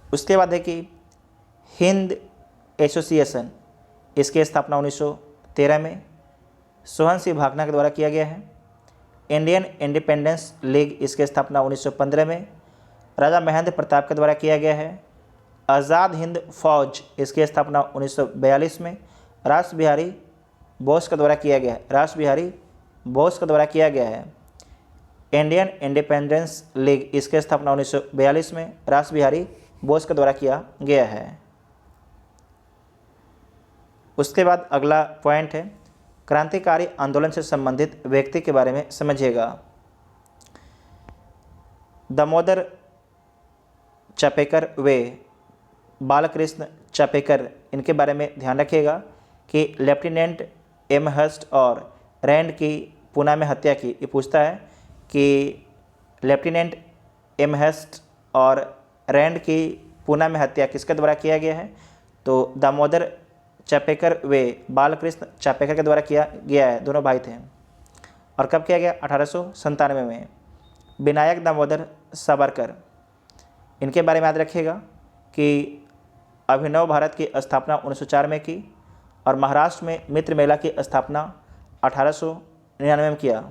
उसके बाद है कि हिंद एसोसिएशन, इसकी स्थापना 1913 में सोहन सिंह भाखना के द्वारा किया गया है। इंडियन इंडिपेंडेंस लीग, इसकी स्थापना 1915 में राजा महेंद्र प्रताप के द्वारा किया गया है। आज़ाद हिंद फौज, इसकी स्थापना 1942 में रास बिहारी बोस के द्वारा किया गया है। रास बिहारी बोस के द्वारा किया गया है। इंडियन इंडिपेंडेंस लीग, इसकी स्थापना 1942 में रास बिहारी बोस के द्वारा किया गया है। उसके बाद अगला पॉइंट है क्रांतिकारी आंदोलन से संबंधित व्यक्ति के बारे में समझिएगा। दामोदर चापेकर वे बालकृष्ण चापेकर, इनके बारे में ध्यान रखिएगा कि लेफ्टिनेंट एमहर्स्ट और रैंड की पूना में हत्या की। ये पूछता है कि लेफ्टिनेंट एमहर्स्ट और रैंड की पूना में हत्या किसके द्वारा किया गया है? तो दामोदर चापेकर वे बालकृष्ण चापेकर के द्वारा किया गया है। दोनों भाई थे। और कब किया गया? 1897 में। विनायक दामोदर सावरकर, इनके बारे में याद रखिएगा कि अभिनव भारत की स्थापना 1904 में की और महाराष्ट्र में मित्र मेला की स्थापना 1899 में किया।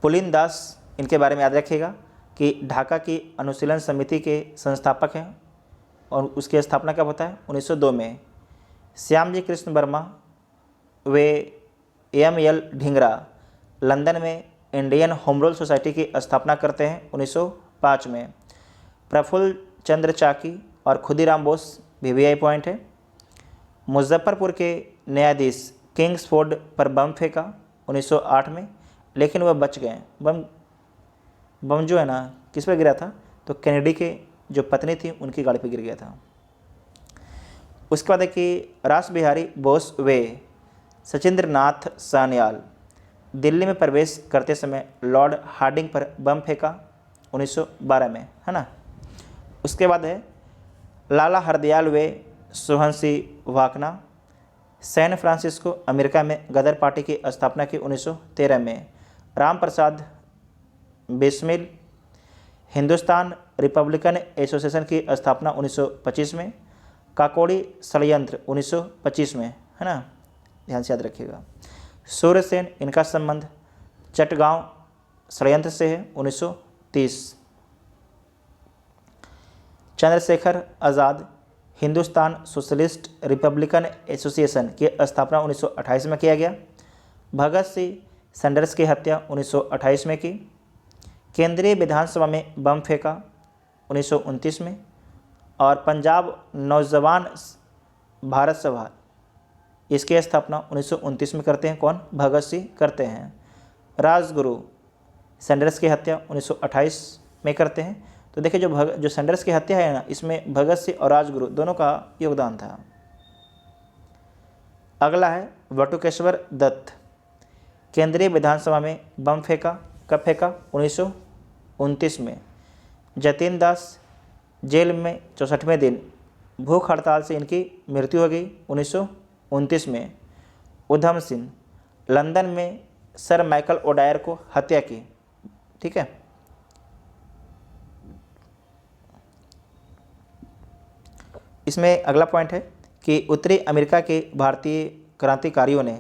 पुलिन दास, इनके बारे में याद रखिएगा कि ढाका की अनुशीलन समिति के संस्थापक हैं और उसकी स्थापना कब होता है? 1902 में। श्यामजी कृष्ण वर्मा वे एम.एल. ढींगरा लंदन में इंडियन होम रूल सोसाइटी की स्थापना करते हैं 1905 में। प्रफुल्ल चंद्र चाकी और खुदीराम बोस वीवीआई पॉइंट है। मुजफ्फरपुर के न्यायाधीश किंग्सफोर्ड पर बम फेंका 1908 में, लेकिन वह बच गए। बम जो है ना किस पर गिरा था? तो कैनेडी के जो पत्नी थी उनकी गाड़ी पर गिर गया था। उसके बाद है कि रास बिहारी बोस वे सचिंद्र नाथ सान्याल दिल्ली में प्रवेश करते समय लॉर्ड हार्डिंग पर बम फेंका 1912 में, है ना। उसके बाद है लाला हरदयाल वे Sohan Singh Bhakna San Francisco America में गदर पार्टी की स्थापना की 1913 में। राम प्रसाद बिस्मिल हिंदुस्तान रिपब्लिकन एसोसिएशन की स्थापना 1925 में। काकोड़ी षड्यंत्र 1925 में, है ना, ध्यान से याद रखिएगा। सूर्यसेन, इनका संबंध चटगांव षड्यंत्र से है 1930। Chandrashekhar Azad Hindustan socialist Republican Association की स्थापना 1928 में किया गया। भगत सिंह सैंडर्स की हत्या 1928 में की। केंद्रीय विधानसभा में बम फेंका 1929 में। और पंजाब नौजवान भारत सभा, इसकी स्थापना 1929 में करते हैं। कौन? भगत सिंह करते हैं। राजगुरु सैंडर्स की हत्या 1928 में करते हैं। तो देखिए जो सैंडर्स की हत्या है ना, इसमें भगत सिंह और राजगुरु दोनों का योगदान था। अगला है बटुकेश्वर दत्त, केंद्रीय विधानसभा में बम फेंका। कब फेंका? 1929 में। जतीन दास जेल में 64वें दिन भूख हड़ताल से इनकी मृत्यु हो गई 1929 में। उधम सिंह लंदन में सर माइकल ओडायर को हत्या की। ठीक है। इसमें अगला पॉइंट है कि उत्तरी अमेरिका के भारतीय क्रांतिकारियों ने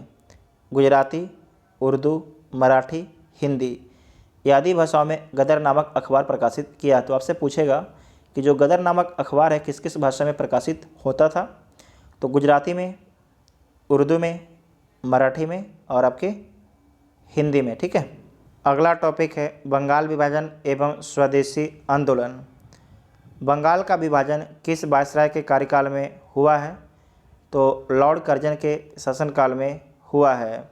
गुजराती, उर्दू, मराठी, हिंदी आदि भाषाओं में गदर नामक अखबार प्रकाशित किया। तो आपसे पूछेगा कि जो गदर नामक अखबार है किस किस भाषा में प्रकाशित होता था? तो गुजराती में, उर्दू में, मराठी में और आपके हिंदी में। ठीक है। अगला टॉपिक है बंगाल विभाजन एवं स्वदेशी आंदोलन। बंगाल का विभाजन किस वायसराय के कार्यकाल में हुआ है? तो लॉर्ड कर्जन के शासनकाल में हुआ है।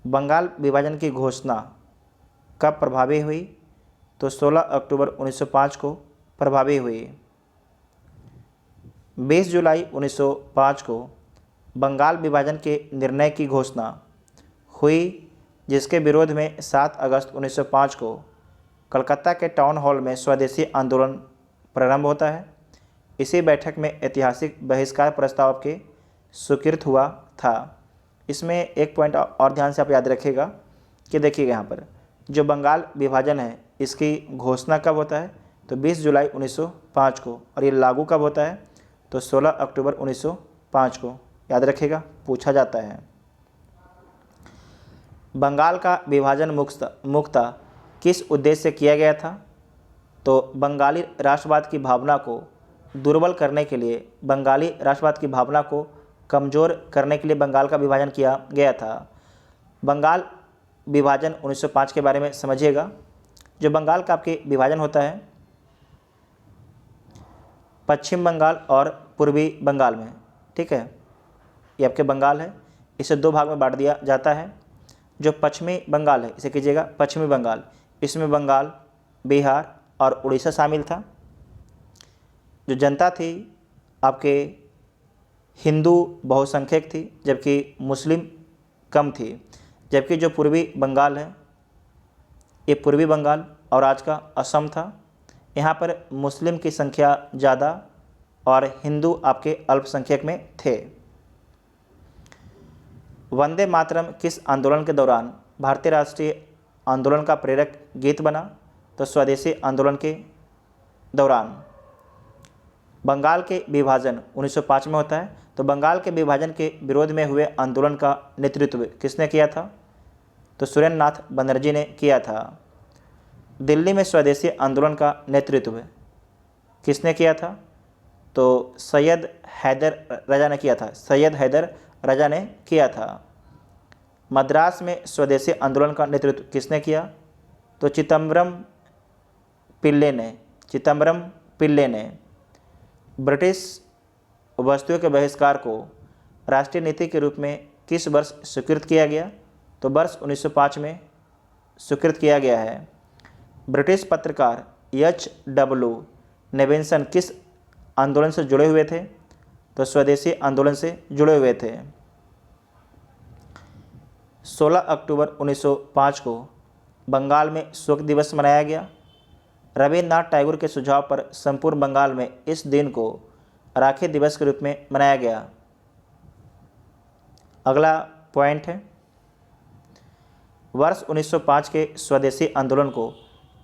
बंगाल विभाजन की घोषणा कब प्रभावी हुई? तो 16 अक्टूबर 1905 को प्रभावी हुई। 20 जुलाई 1905 को बंगाल विभाजन के निर्णय की घोषणा हुई, जिसके विरोध में 7 अगस्त 1905 को कलकत्ता के टाउन हॉल में स्वदेशी आंदोलन प्रारंभ होता है। इसी बैठक में ऐतिहासिक बहिष्कार प्रस्ताव के स्वीकृत हुआ था। इसमें एक पॉइंट और ध्यान से आप याद रखिएगा कि देखिएगा यहाँ पर जो बंगाल विभाजन है इसकी घोषणा कब होता है? तो 20 जुलाई 1905 को, और ये लागू कब होता है? तो 16 अक्टूबर 1905 को। याद रखिएगा, पूछा जाता है। बंगाल का विभाजन मुख्यतः किस उद्देश्य से किया गया था? तो बंगाली राष्ट्रवाद की भावना को दुर्बल करने के लिए, बंगाली राष्ट्रवाद की भावना को कमज़ोर करने के लिए बंगाल का विभाजन किया गया था। बंगाल विभाजन 1905 के बारे में समझिएगा। जो बंगाल का आपके विभाजन होता है पश्चिम बंगाल और पूर्वी बंगाल में, ठीक है, ये आपके बंगाल है, इसे दो भाग में बांट दिया जाता है। जो पश्चिमी बंगाल है इसे कीजिएगा पश्चिमी बंगाल, इसमें बंगाल, बिहार और उड़ीसा शामिल था। जो जनता थी आपके हिंदू बहुसंख्यक थी, जबकि मुस्लिम कम थी। जबकि जो पूर्वी बंगाल है ये पूर्वी बंगाल और आज का असम था, यहाँ पर मुस्लिम की संख्या ज़्यादा और हिंदू आपके अल्पसंख्यक में थे। वंदे मातरम किस आंदोलन के दौरान भारतीय राष्ट्रीय आंदोलन का प्रेरक गीत बना? तो स्वदेशी आंदोलन के दौरान। बंगाल के विभाजन 1905 में होता है, तो बंगाल के विभाजन के विरोध में हुए आंदोलन का नेतृत्व किसने किया था? तो सुरेंद्र नाथ बनर्जी ने किया था। दिल्ली में स्वदेशी आंदोलन का नेतृत्व किसने किया था? तो सैयद हैदर रजा ने किया था। सैयद हैदर रजा ने किया था। मद्रास में स्वदेशी आंदोलन का नेतृत्व किसने किया? तो चिदम्बरम पिल्ले ने। ब्रिटिश वस्तुओं के बहिष्कार को राष्ट्रीय नीति के रूप में किस वर्ष स्वीकृत किया गया? तो वर्ष 1905 में स्वीकृत किया गया है। ब्रिटिश पत्रकार H.W. नेविन्सन किस आंदोलन से जुड़े हुए थे? तो स्वदेशी आंदोलन से जुड़े हुए थे। 16 अक्टूबर 1905 को बंगाल में शोक दिवस मनाया गया। रविन्द्रनाथ टैगोर के सुझाव पर संपूर्ण बंगाल में इस दिन को राखी दिवस के रूप में मनाया गया। अगला पॉइंट है, वर्ष 1905 के स्वदेशी आंदोलन को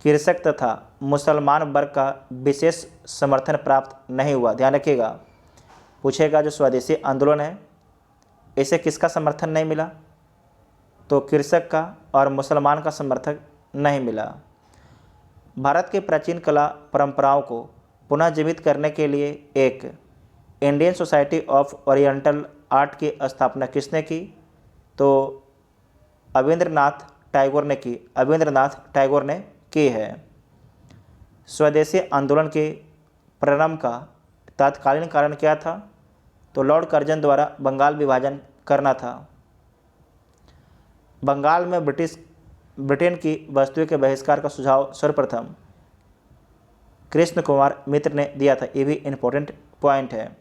कृषक तथा मुसलमान वर्ग का विशेष समर्थन प्राप्त नहीं हुआ। ध्यान रखिएगा, पूछेगा जो स्वदेशी आंदोलन है इसे किसका समर्थन नहीं मिला? तो कृषक का और मुसलमान का समर्थन नहीं मिला। भारत के प्राचीन कला परंपराओं को पुनः जीवित करने के लिए एक Indian society of oriental art की स्थापना किसने की? तो अविंद्रनाथ टैगोर ने की है। स्वदेशी आंदोलन के प्रारंभ का तत्कालीन कारण क्या था? तो लॉर्ड कर्जन द्वारा बंगाल विभाजन करना था। बंगाल में ब्रिटेन की वस्तुओं के बहिष्कार का सुझाव सर्वप्रथम कृष्ण कुमार मित्र ने दिया था। ये भी इम्पोर्टेंट पॉइंट है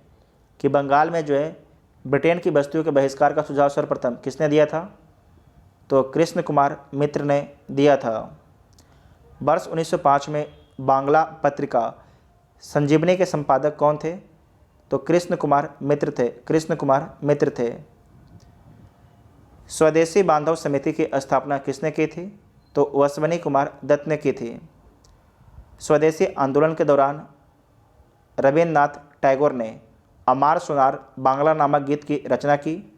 कि बंगाल में जो है ब्रिटेन की वस्तुओं के बहिष्कार का सुझाव सर्वप्रथम किसने दिया था? तो कृष्ण कुमार मित्र ने दिया था। वर्ष 1905 में बांग्ला पत्रिका संजीवनी के संपादक कौन थे? तो कृष्ण कुमार मित्र थे। स्वदेशी बांधव समिति की स्थापना किसने की थी? तो अश्विनी कुमार दत्त ने की थी। स्वदेशी आंदोलन के दौरान रविन्द्रनाथ टैगोर ने अमार सुनार बांग्ला नामक गीत की रचना की,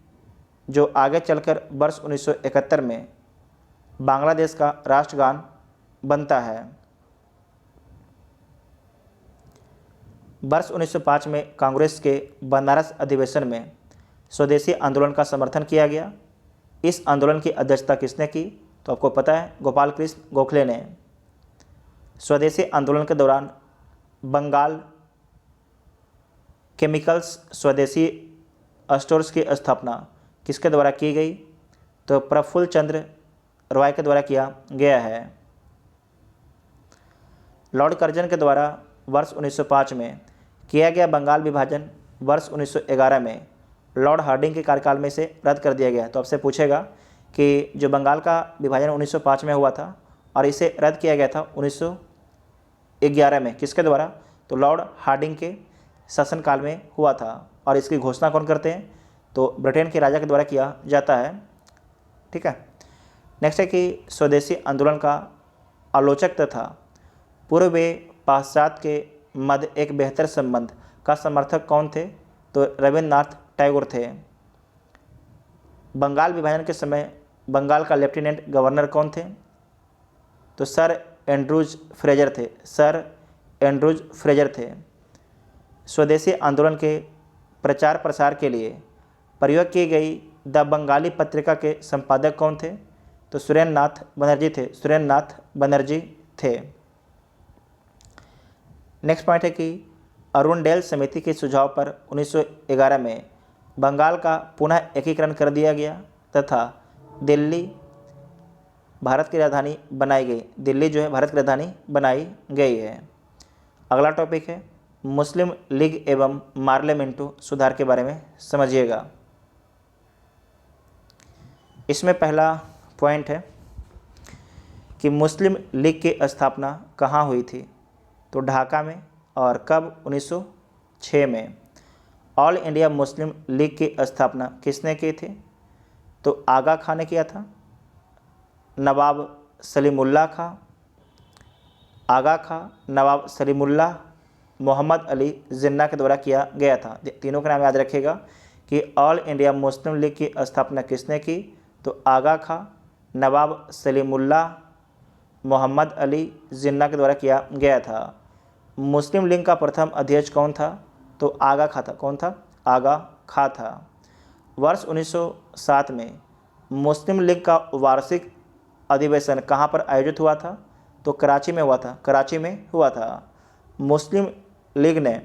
जो आगे चलकर वर्ष 1971 में बांग्लादेश का राष्ट्रगान बनता है। वर्ष 1905 में कांग्रेस के बनारस अधिवेशन में स्वदेशी आंदोलन का समर्थन किया गया। इस आंदोलन की अध्यक्षता किसने की? तो आपको पता है, गोपाल कृष्ण गोखले ने। स्वदेशी आंदोलन के दौरान बंगाल केमिकल्स स्वदेशी स्टोर्स की स्थापना किसके द्वारा की गई? तो प्रफुल्ल चंद्र रॉय के द्वारा किया गया है। लॉर्ड कर्जन के द्वारा वर्ष 1905 में किया गया बंगाल विभाजन वर्ष 1911 में लॉर्ड हार्डिंग के कार्यकाल में से रद्द कर दिया गया। तो आपसे पूछेगा कि जो बंगाल का विभाजन 1905 में हुआ था और इसे रद्द किया गया था 1911 में, किसके द्वारा? तो लॉर्ड हार्डिंग के शासनकाल में हुआ था। और इसकी घोषणा कौन करते हैं? तो ब्रिटेन के राजा के द्वारा किया जाता है। ठीक है। नेक्स्ट है कि स्वदेशी आंदोलन का आलोचक तथा पूर्व पाश्चात्य के मध्य एक बेहतर संबंध का समर्थक कौन थे? तो रविन्द्रनाथ टैगोर थे। बंगाल विभाजन के समय बंगाल का लेफ्टिनेंट गवर्नर कौन थे? तो सर एंड्रूज फ्रेजर थे। सर एंड्रूज फ्रेजर थे। स्वदेशी आंदोलन के प्रचार प्रसार के लिए प्रयोग की गई द बंगाली पत्रिका के संपादक कौन थे? तो सुरेंद्र नाथ बनर्जी थे। सुरेंद्र नाथ बनर्जी थे। नेक्स्ट पॉइंट है कि अरुणडेल समिति के सुझाव पर 1911 में बंगाल का पुनः एकीकरण कर दिया गया तथा दिल्ली भारत की राजधानी बनाई गई। दिल्ली जो है भारत की राजधानी बनाई गई है। अगला टॉपिक है मुस्लिम लीग एवं पार्लियामेंटो सुधार के बारे में समझिएगा। इसमें पहला पॉइंट है कि मुस्लिम लीग की स्थापना कहाँ हुई थी? तो ढाका में। और कब? 1906 में। ऑल इंडिया मुस्लिम लीग की स्थापना किसने की थी? तो आगा खां ने किया था। नवाब सलीमुल्लाह खां, आगा खां, नवाब सलीमुल्लाह, मोहम्मद अली जिन्ना के द्वारा किया गया था। तीनों का नाम याद रखिएगा कि ऑल इंडिया मुस्लिम लीग की स्थापना किसने की? तो आगा खां, नवाब सलीमुल्लाह, मोहम्मद अली जिन्ना के द्वारा किया गया था। मुस्लिम लीग का प्रथम अध्यक्ष कौन था? तो आगा खां था। कौन था? आगा खां था। वर्ष 1907 में मुस्लिम लीग का वार्षिक अधिवेशन कहाँ पर आयोजित हुआ था? तो कराची में हुआ था। कराची में हुआ था। मुस्लिम लीग ने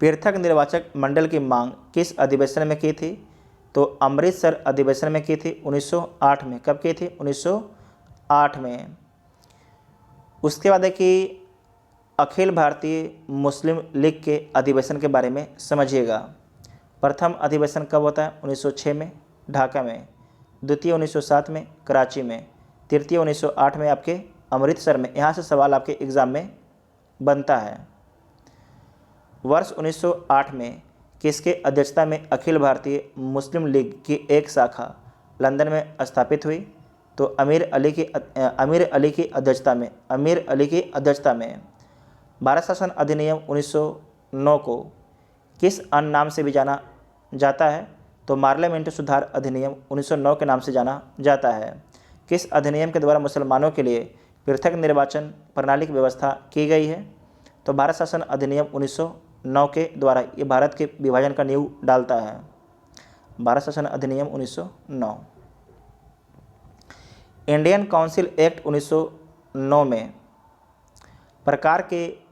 पृथक निर्वाचक मंडल की मांग किस अधिवेशन में की थी? तो अमृतसर अधिवेशन में की थी 1908 में। कब की थी? 1908 में। उसके बाद है कि अखिल भारतीय मुस्लिम लीग के अधिवेशन के बारे में समझिएगा। प्रथम अधिवेशन कब होता है? 1906 में ढाका में, द्वितीय 1907 में कराची में, तृतीय 1908 में आपके अमृतसर में। यहाँ से सवाल आपके एग्ज़ाम में बनता है। वर्ष 1908 में किसके अध्यक्षता में अखिल भारतीय मुस्लिम लीग की एक शाखा लंदन में स्थापित हुई? तो अमीर अली की अध्यक्षता में। भारत शासन अधिनियम 1909 को किस अन्य नाम से भी जाना जाता है? तो पार्लियामेंटो सुधार अधिनियम 1909 के नाम से जाना जाता है। किस अधिनियम के द्वारा मुसलमानों के लिए पृथक निर्वाचन प्रणाली की व्यवस्था की गई है? तो भारत शासन अधिनियम 1909 के द्वारा। ये भारत के विभाजन का नींव डालता है। भारत शासन अधिनियम 1909। इंडियन काउंसिल एक्ट 1909 में प्रकार के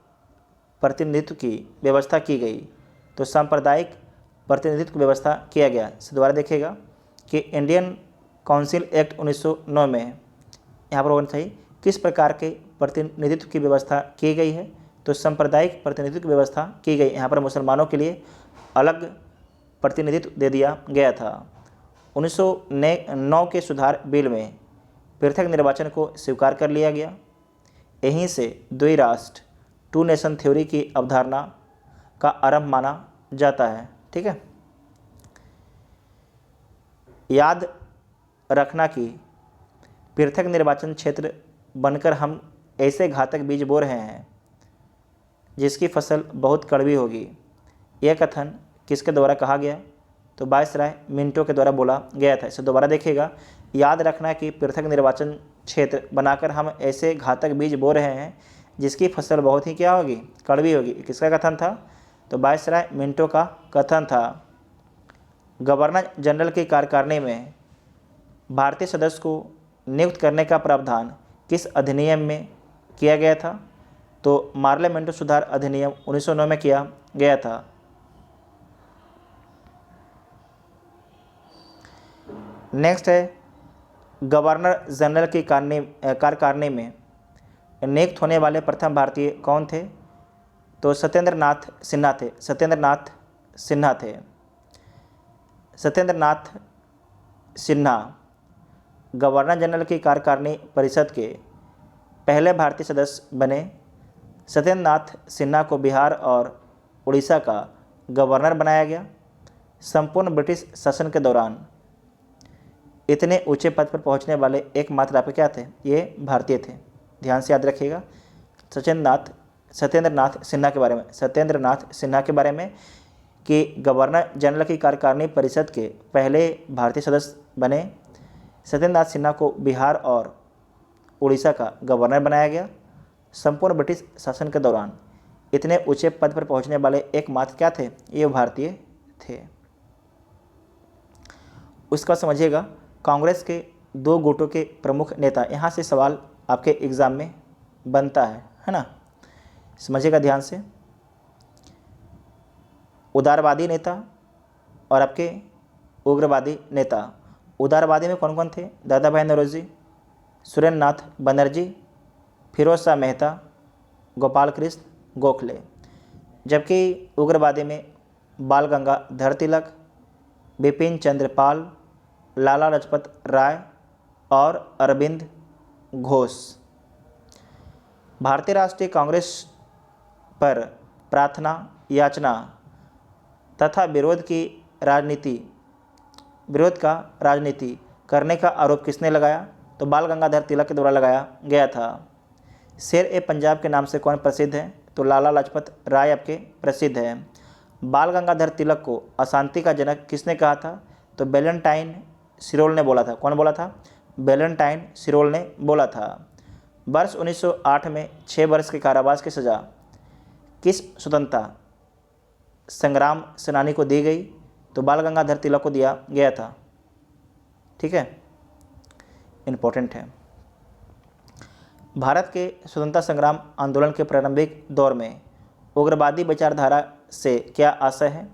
प्रतिनिधित्व की व्यवस्था की गई। तो सांप्रदायिक प्रतिनिधित्व की व्यवस्था किया गया। इसे दोबारा देखिएगा कि इंडियन काउंसिल एक्ट 1909 में यहाँ पर होना चाहिए किस प्रकार के प्रतिनिधित्व की व्यवस्था की गई है? तो सांप्रदायिक प्रतिनिधित्व की व्यवस्था की गई। यहाँ पर मुसलमानों के लिए अलग प्रतिनिधित्व दे दिया गया था। 1909 के सुधार बिल में पृथक निर्वाचन को स्वीकार कर लिया गया। यहीं से द्विराष्ट्र टू नेशन थ्योरी की अवधारणा का आरंभ माना जाता है। ठीक है। याद रखना कि पृथक निर्वाचन क्षेत्र बनकर हम ऐसे घातक बीज बो रहे हैं जिसकी फसल बहुत कड़वी होगी। यह कथन किसके द्वारा कहा गया? तो वायसराय मिंटो के द्वारा बोला गया था। इसे दोबारा देखिएगा। याद रखना कि पृथक निर्वाचन क्षेत्र बनाकर हम ऐसे घातक बीज बो रहे हैं जिसकी फसल बहुत ही क्या होगी? कड़वी होगी। किसका कथन था? तो वायसराय मिंटो का कथन था। गवर्नर जनरल की कार्यकारिणी में भारतीय सदस्य को नियुक्त करने का प्रावधान किस अधिनियम में किया गया था? तो पार्लियामेंट सुधार अधिनियम 1909 में किया गया था। नेक्स्ट है गवर्नर जनरल की कार्यकारिणी में नियुक्त होने वाले प्रथम भारतीय कौन थे? तो सत्येंद्र नाथ सिन्हा थे। सत्येंद्र नाथ सिन्हा गवर्नर जनरल की कार्यकारिणी परिषद के पहले भारतीय सदस्य बने। सत्येंद्र नाथ सिन्हा को बिहार और उड़ीसा का गवर्नर बनाया गया। संपूर्ण ब्रिटिश शासन के दौरान इतने ऊंचे पद पर पहुंचने वाले एकमात्र आपके क्या थे? ये भारतीय थे। ध्यान से याद रखिएगा सत्येंद्र नाथ सिन्हा के बारे में कि गवर्नर जनरल की कार्यकारिणी परिषद के पहले भारतीय सदस्य बने। सत्येंद्र नाथ सिन्हा को बिहार और उड़ीसा का गवर्नर बनाया गया। संपूर्ण ब्रिटिश शासन के दौरान इतने ऊंचे पद पर पहुंचने वाले एकमात्र क्या थे? ये भारतीय थे। उसका समझिएगा कांग्रेस के 2 गुटों के प्रमुख नेता। यहाँ से सवाल आपके एग्ज़ाम में बनता है ना, समझिएगा ध्यान से। उदारवादी नेता और आपके उग्रवादी नेता। उदारवादी में कौन कौन थे? दादा भाई नौरोजी, सुरेंद्र नाथ बनर्जी, फिरोज शाह मेहता, गोपाल कृष्ण गोखले। जबकि उग्रवादी में बाल गंगाधर तिलक, बिपिन चंद्र पाल, लाला लाजपत राय और अरविंद घोष। भारतीय राष्ट्रीय कांग्रेस पर प्रार्थना, याचना तथा विरोध का राजनीति करने का आरोप किसने लगाया? तो बाल गंगाधर तिलक के द्वारा लगाया गया था। शेर ए पंजाब के नाम से कौन प्रसिद्ध है? तो लाला लाजपत राय आपके प्रसिद्ध है। बाल गंगाधर तिलक को अशांति का जनक किसने कहा था? तो वैलेंटाइन सिरोल ने बोला था। कौन बोला था? वैलेंटाइन सिरोल ने बोला था। वर्ष 1908 में 6 वर्ष के कारावास की सज़ा किस स्वतंत्रता संग्राम सेनानी को दी गई? तो बाल गंगाधर तिलक को दिया गया था। ठीक है, इम्पोर्टेंट है। भारत के स्वतंत्रता संग्राम आंदोलन के प्रारंभिक दौर में उग्रवादी विचारधारा से क्या आशय है?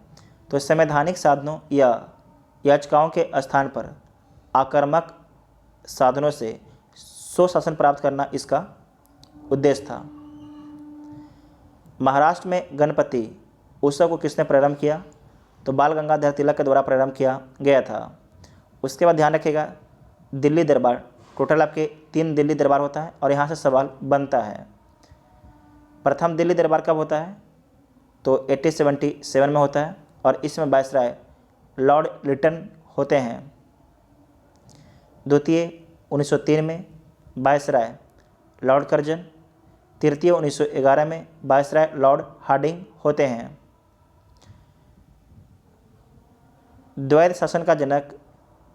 तो संवैधानिक साधनों या याचिकाओं के स्थान पर आक्रामक साधनों से स्वशासन प्राप्त करना इसका उद्देश्य था। महाराष्ट्र में गणपति उत्सव को किसने प्रारंभ किया? तो बाल गंगाधर तिलक के द्वारा प्रारंभ किया गया था। उसके बाद ध्यान रखिएगा दिल्ली दरबार। टोटल आपके 3 दिल्ली दरबार होता है और यहाँ से सवाल बनता है। प्रथम दिल्ली दरबार कब होता है? तो 1877 में होता है और इसमें वायसराय लॉर्ड लिटन होते हैं। द्वितीय 1903 में वायसराय लॉर्ड कर्जन। तृतीय 1911 में वायसराय लॉर्ड हार्डिंग होते हैं। द्वैध शासन का जनक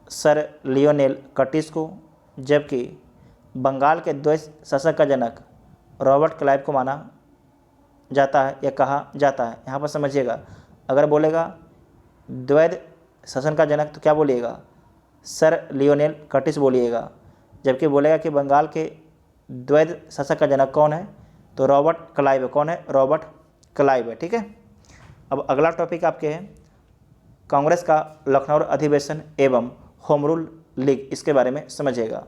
सर लियोनेल कर्टिस को, जबकि बंगाल के द्वैध शासक का जनक रॉबर्ट क्लाइव को माना जाता है या कहा जाता है। यहाँ पर समझिएगा, अगर बोलेगा द्वैध शासन का जनक तो क्या बोलिएगा? सर लियोनेल कर्टिस बोलिएगा। जबकि बोलेगा कि बंगाल के द्वैध शासक का जनक कौन है? तो रॉबर्ट क्लाइव। कौन है? रॉबर्ट क्लाइव है। ठीक है, अब अगला टॉपिक आपके है कांग्रेस का लखनऊ अधिवेशन एवं होम रूल लीग। इसके बारे में समझिएगा।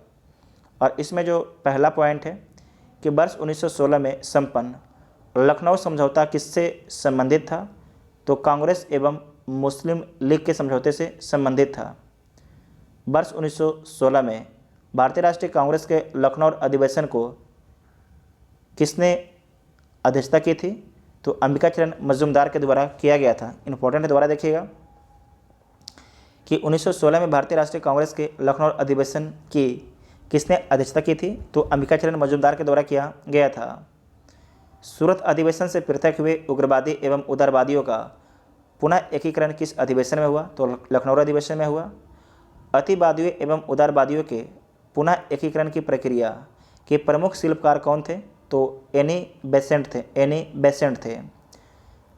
और इसमें जो पहला पॉइंट है कि वर्ष 1916 में संपन्न लखनऊ समझौता किससे संबंधित था? तो कांग्रेस एवं मुस्लिम लीग के समझौते से संबंधित था। वर्ष 1916 में भारतीय राष्ट्रीय कांग्रेस के लखनऊ अधिवेशन को किसने अध्यक्षता की थी? तो अंबिकाचरण मजूमदार के द्वारा किया गया था। इंपॉर्टेंट है, दोबारा देखिएगा कि 1916 में भारतीय राष्ट्रीय कांग्रेस के लखनऊ अधिवेशन की किसने अध्यक्षता की थी? तो अंबिकाचरण मजूमदार के द्वारा किया गया था। सूरत अधिवेशन से पृथक हुए उग्रवादी एवं उदारवादियों का पुनः एकीकरण किस अधिवेशन में हुआ? तो लखनऊ अधिवेशन में हुआ। अतिवादियों एवं उदारवादियों के पुनः एकीकरण की प्रक्रिया के प्रमुख शिल्पकार कौन थे? तो एनी बेसेंट थे।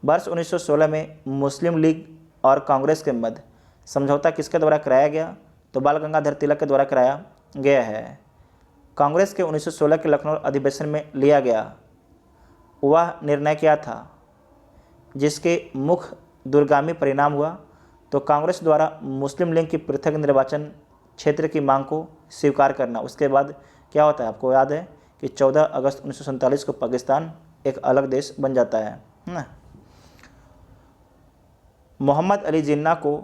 वर्ष 1916 में मुस्लिम लीग और कांग्रेस के मध्य समझौता किसके द्वारा कराया गया? तो बाल गंगाधर तिलक के द्वारा कराया गया है। कांग्रेस के 1916 के लखनऊ अधिवेशन में लिया गया वह निर्णय क्या था जिसके मुख्य दूरगामी परिणाम हुआ? तो कांग्रेस द्वारा मुस्लिम लीग की पृथक निर्वाचन क्षेत्र की मांग को स्वीकार करना। उसके बाद क्या होता है, आपको याद है कि 14 अगस्त 1947 को पाकिस्तान एक अलग देश बन जाता है ना। मोहम्मद अली जिन्ना को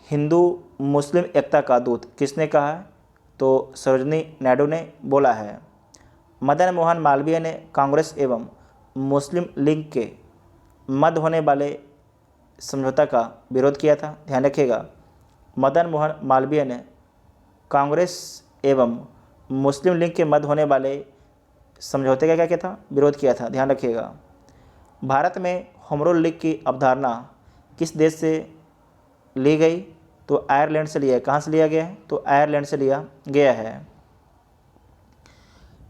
हिंदू मुस्लिम एकता का दूत किसने कहा है? तो सरोजनी नायडू ने बोला है। मदन मोहन मालवीय ने कांग्रेस एवं मुस्लिम लीग के मध्य होने वाले समझौता का विरोध किया था। ध्यान रखिएगा, मदन मोहन मालवीय ने कांग्रेस एवं मुस्लिम लीग के मध्य होने वाले समझौते का क्या किया था? विरोध किया था। ध्यान रखिएगा। भारत में होम रूल लीग की अवधारणा किस देश से ली गई? तो आयरलैंड से लिया है। कहाँ से लिया गया है? तो आयरलैंड से लिया गया है।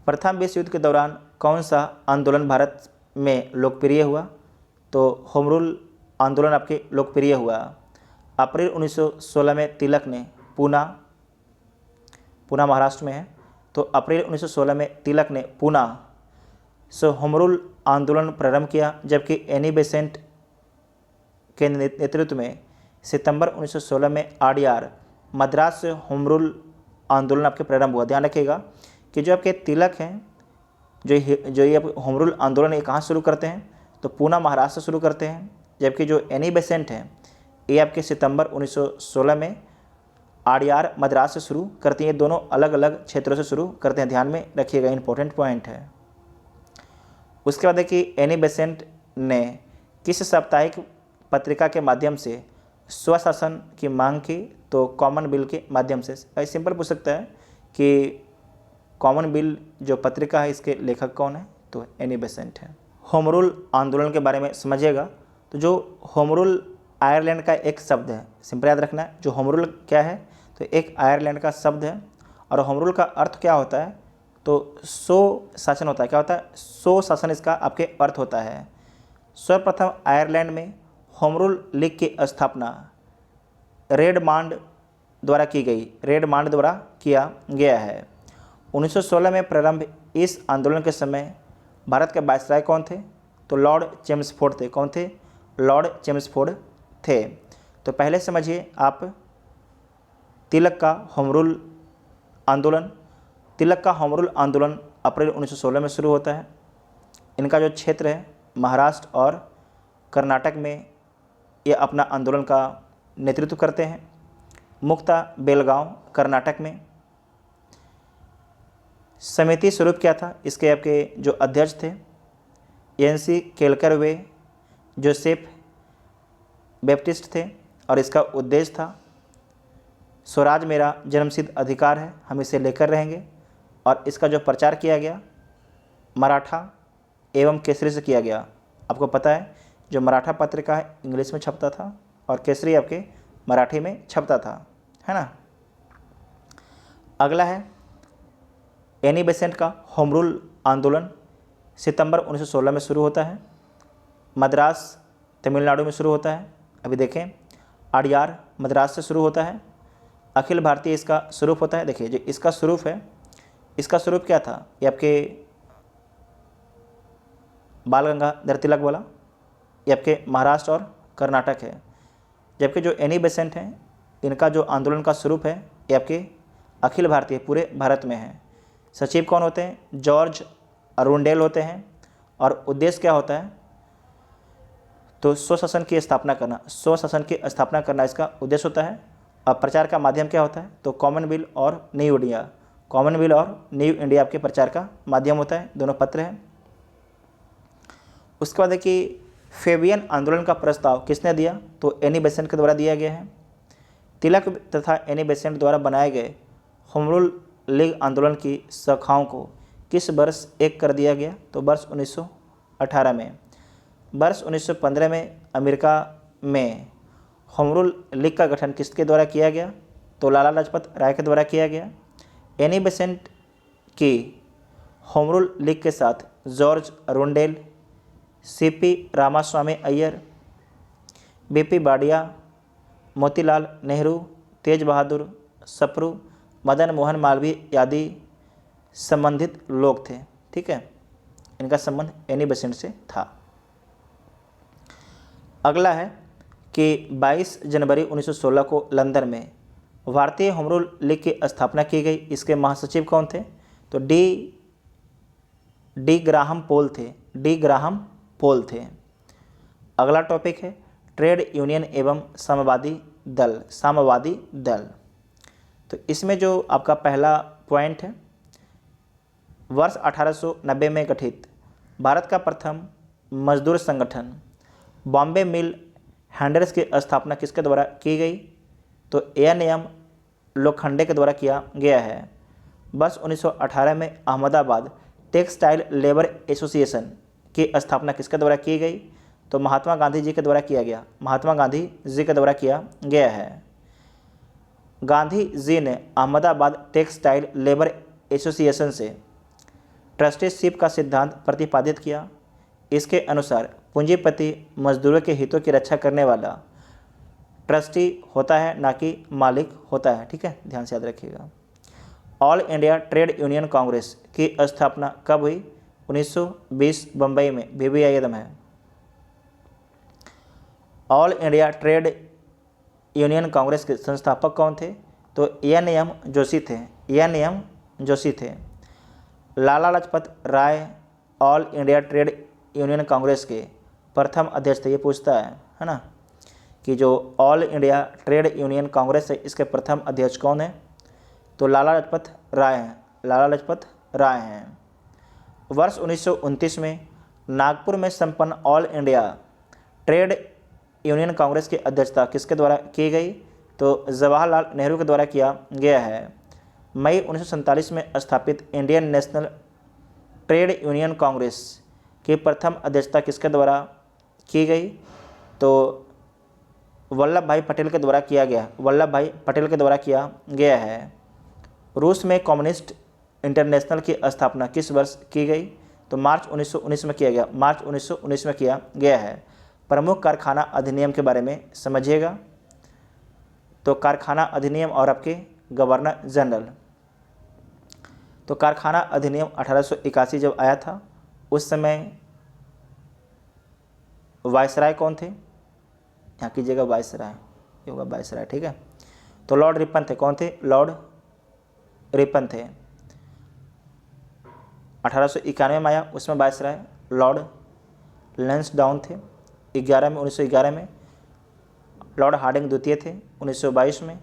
प्रथम विश्व युद्ध के दौरान कौन सा आंदोलन भारत में लोकप्रिय हुआ? तो होम रूल आंदोलन आपके लोकप्रिय हुआ। अप्रैल 1916 में तिलक ने पूना महाराष्ट्र में है, तो अप्रैल 1916 में तिलक ने पूना से होम रूल आंदोलन प्रारंभ किया, जबकि एनी बेसेंट के नेतृत्व में सितंबर 1916 में आडयार मद्रास से होम रूल आंदोलन आपके प्रारंभ हुआ। ध्यान रखिएगा कि जो आपके तिलक हैं, जो ये होम रूल आंदोलन ये कहाँ शुरू करते हैं? तो पूना महाराष्ट्र से शुरू करते हैं, जबकि जो एनी बेसेंट हैं ये आपके सितंबर 1916 में आडयार मद्रास से शुरू करती हैं। दोनों अलग अलग क्षेत्रों से शुरू करते हैं। ध्यान में रखिएगा, इंपॉर्टेंट पॉइंट है। उसके बाद देखिए एनी बेसेंट ने किस साप्ताहिक पत्रिका के माध्यम से स्वशासन की मांग की? तो कॉमन बिल के माध्यम से। भाई सिंपल पूछ सकता है कि कॉमन बिल जो पत्रिका है इसके लेखक कौन है? तो एनी बेसेंट है। होम रूल आंदोलन के बारे में समझिएगा। तो जो होम रूल आयरलैंड का एक शब्द है, सिंपल याद रखना है। जो होम रूल क्या है? तो एक आयरलैंड का शब्द है, और होम रूल का अर्थ क्या होता है? तो सो शासन होता है। क्या होता है? सो शासन इसका आपके अर्थ होता है। सर्वप्रथम आयरलैंड में होम रूल लीग की स्थापना रेडमांड द्वारा की गई। रेडमांड द्वारा किया गया है। 1916 में प्रारंभ इस आंदोलन के समय भारत के वायसराय कौन थे? तो लॉर्ड चेम्सफोर्ड थे। कौन थे? लॉर्ड चेम्सफोर्ड थे। तो पहले समझिए आप तिलक का होम रूल आंदोलन। तिलक का होम रूल आंदोलन अप्रैल 1916 में शुरू होता है। इनका जो क्षेत्र है महाराष्ट्र और कर्नाटक में ये अपना आंदोलन का नेतृत्व करते हैं। मुख्यतः बेलगांव कर्नाटक में। समिति स्वरूप क्या था? इसके आपके जो अध्यक्ष थे एन.सी. केलकर वे जोसेफ बैप्टिस्ट थे, और इसका उद्देश्य था स्वराज मेरा जन्मसिद्ध अधिकार है, हम इसे लेकर रहेंगे। और इसका जो प्रचार किया गया मराठा एवं केसरी से किया गया। आपको पता है जो मराठा पत्रिका है इंग्लिश में छपता था और केसरी आपके मराठी में छपता था, है ना। अगला है एनी बेसेंट का होम रूल आंदोलन सितंबर 1916 में शुरू होता है। मद्रास तमिलनाडु में शुरू होता है। अभी देखें आडयार मद्रास से शुरू होता है। अखिल भारतीय इसका स्वरूप होता है। देखिए जो इसका स्वरूप है, इसका स्वरूप क्या था? ये आपके बाल गंगाधर तिलक वाला, ये आपके महाराष्ट्र और कर्नाटक है। जबकि जो एनी बेसेंट हैं इनका जो आंदोलन का स्वरूप है ये आपके अखिल भारतीय पूरे भारत में है। सचिव कौन होते हैं? जॉर्ज अरुंडेल होते हैं। और उद्देश्य क्या होता है? तो स्वशासन की स्थापना करना। स्वशासन की स्थापना करना इसका उद्देश्य होता है। और प्रचार का माध्यम क्या होता है? तो कॉमन बिल और न्यू इंडिया। कॉमन बिल और न्यू इंडिया आपके प्रचार का माध्यम होता है। दोनों पत्र हैं। उसके बाद देखिए फेबियन आंदोलन का प्रस्ताव किसने दिया? तो एनी बेसेंट के द्वारा दिया गया है। तिलक तथा एनी बेसेंट द्वारा बनाए गए होम रूल लीग आंदोलन की शाखाओं को किस वर्ष एक कर दिया गया? तो वर्ष 1918 में। वर्ष 1915 में अमेरिका में होम रूल लीग का गठन किसके द्वारा किया गया? तो लाला लाजपत राय के द्वारा किया गया। एनी बेसेंट की होम रूल लीग के साथ George Arundale, C P. Ramaswami Iyer, B P. Wadia, Motilal Nehru, Tej Bahadur Sapru, Madan Mohan Malaviya आदि संबंधित लोग थे। ठीक है, इनका संबंध एनी बेसेंट से था। अगला है कि 22 जनवरी 1916 को लंदन में भारतीय होम रूल लीग की स्थापना की गई। इसके महासचिव कौन थे? तो डी ग्राहम पोल थे। डी ग्राहम पोल थे। अगला टॉपिक है ट्रेड यूनियन एवं साम्यवादी दल। साम्यवादी दल, तो इसमें जो आपका पहला पॉइंट है, वर्ष 1890 में गठित भारत का प्रथम मजदूर संगठन बॉम्बे मिल हैंडल्स की स्थापना किसके द्वारा की गई? तो ANM लोखंडे के द्वारा किया गया है। वर्ष 1918 में अहमदाबाद टेक्सटाइल लेबर एसोसिएशन की स्थापना किसके द्वारा की गई? तो महात्मा गांधी जी के द्वारा किया गया। महात्मा गांधी जी के द्वारा किया गया है। गांधी जी ने अहमदाबाद टेक्सटाइल लेबर एसोसिएशन से ट्रस्टीशिप का सिद्धांत प्रतिपादित किया। इसके अनुसार पूंजीपति मजदूरों के हितों की रक्षा करने वाला ट्रस्टी होता है, ना कि मालिक होता है। ठीक है, ध्यान से याद रखिएगा। All India Trade Union Congress की स्थापना कब हुई? 1920 बम्बई में। BBI एकदम है। All India Trade Union Congress के संस्थापक कौन थे? तो ANM जोशी थे। ANM जोशी थे। Lala Lajpat Rai All India Trade Union Congress के प्रथम अध्यक्ष थे। ये पूछता है ना, कि जो all India Trade Union Congress है इसके प्रथम अध्यक्ष कौन है? तो लाला लाजपत राय हैं। लाला लाजपत राय हैं। वर्ष 1929 में नागपुर में संपन्न all India Trade Union Congress की अध्यक्षता किसके द्वारा की गई? तो जवाहरलाल नेहरू के द्वारा किया गया है। मई 1947 में स्थापित Indian national trade Union Congress की प्रथम अध्यक्षता किसके द्वारा की गई? तो वल्लभ भाई पटेल के द्वारा किया गया। वल्लभ भाई पटेल के द्वारा किया गया है। रूस में कम्युनिस्ट इंटरनेशनल की स्थापना किस वर्ष की गई? तो मार्च 1919 में किया गया। मार्च 1919 में किया गया है। प्रमुख कारखाना अधिनियम के बारे में समझिएगा। तो कारखाना अधिनियम और आपके गवर्नर जनरल। तो कारखाना अधिनियम 1881 जब आया था उस समय वायसराय कौन थे? यहाँ कीजिएगा वायसराय, ये होगा वायसराय। ठीक है, तो लॉर्ड रिपन थे। कौन थे? लॉर्ड रिपन थे। 1891 में आया, उसमें वायसराय लॉर्ड लैंसडाउन थे। 1911 में लॉर्ड हार्डिंग द्वितीय थे। 1922 में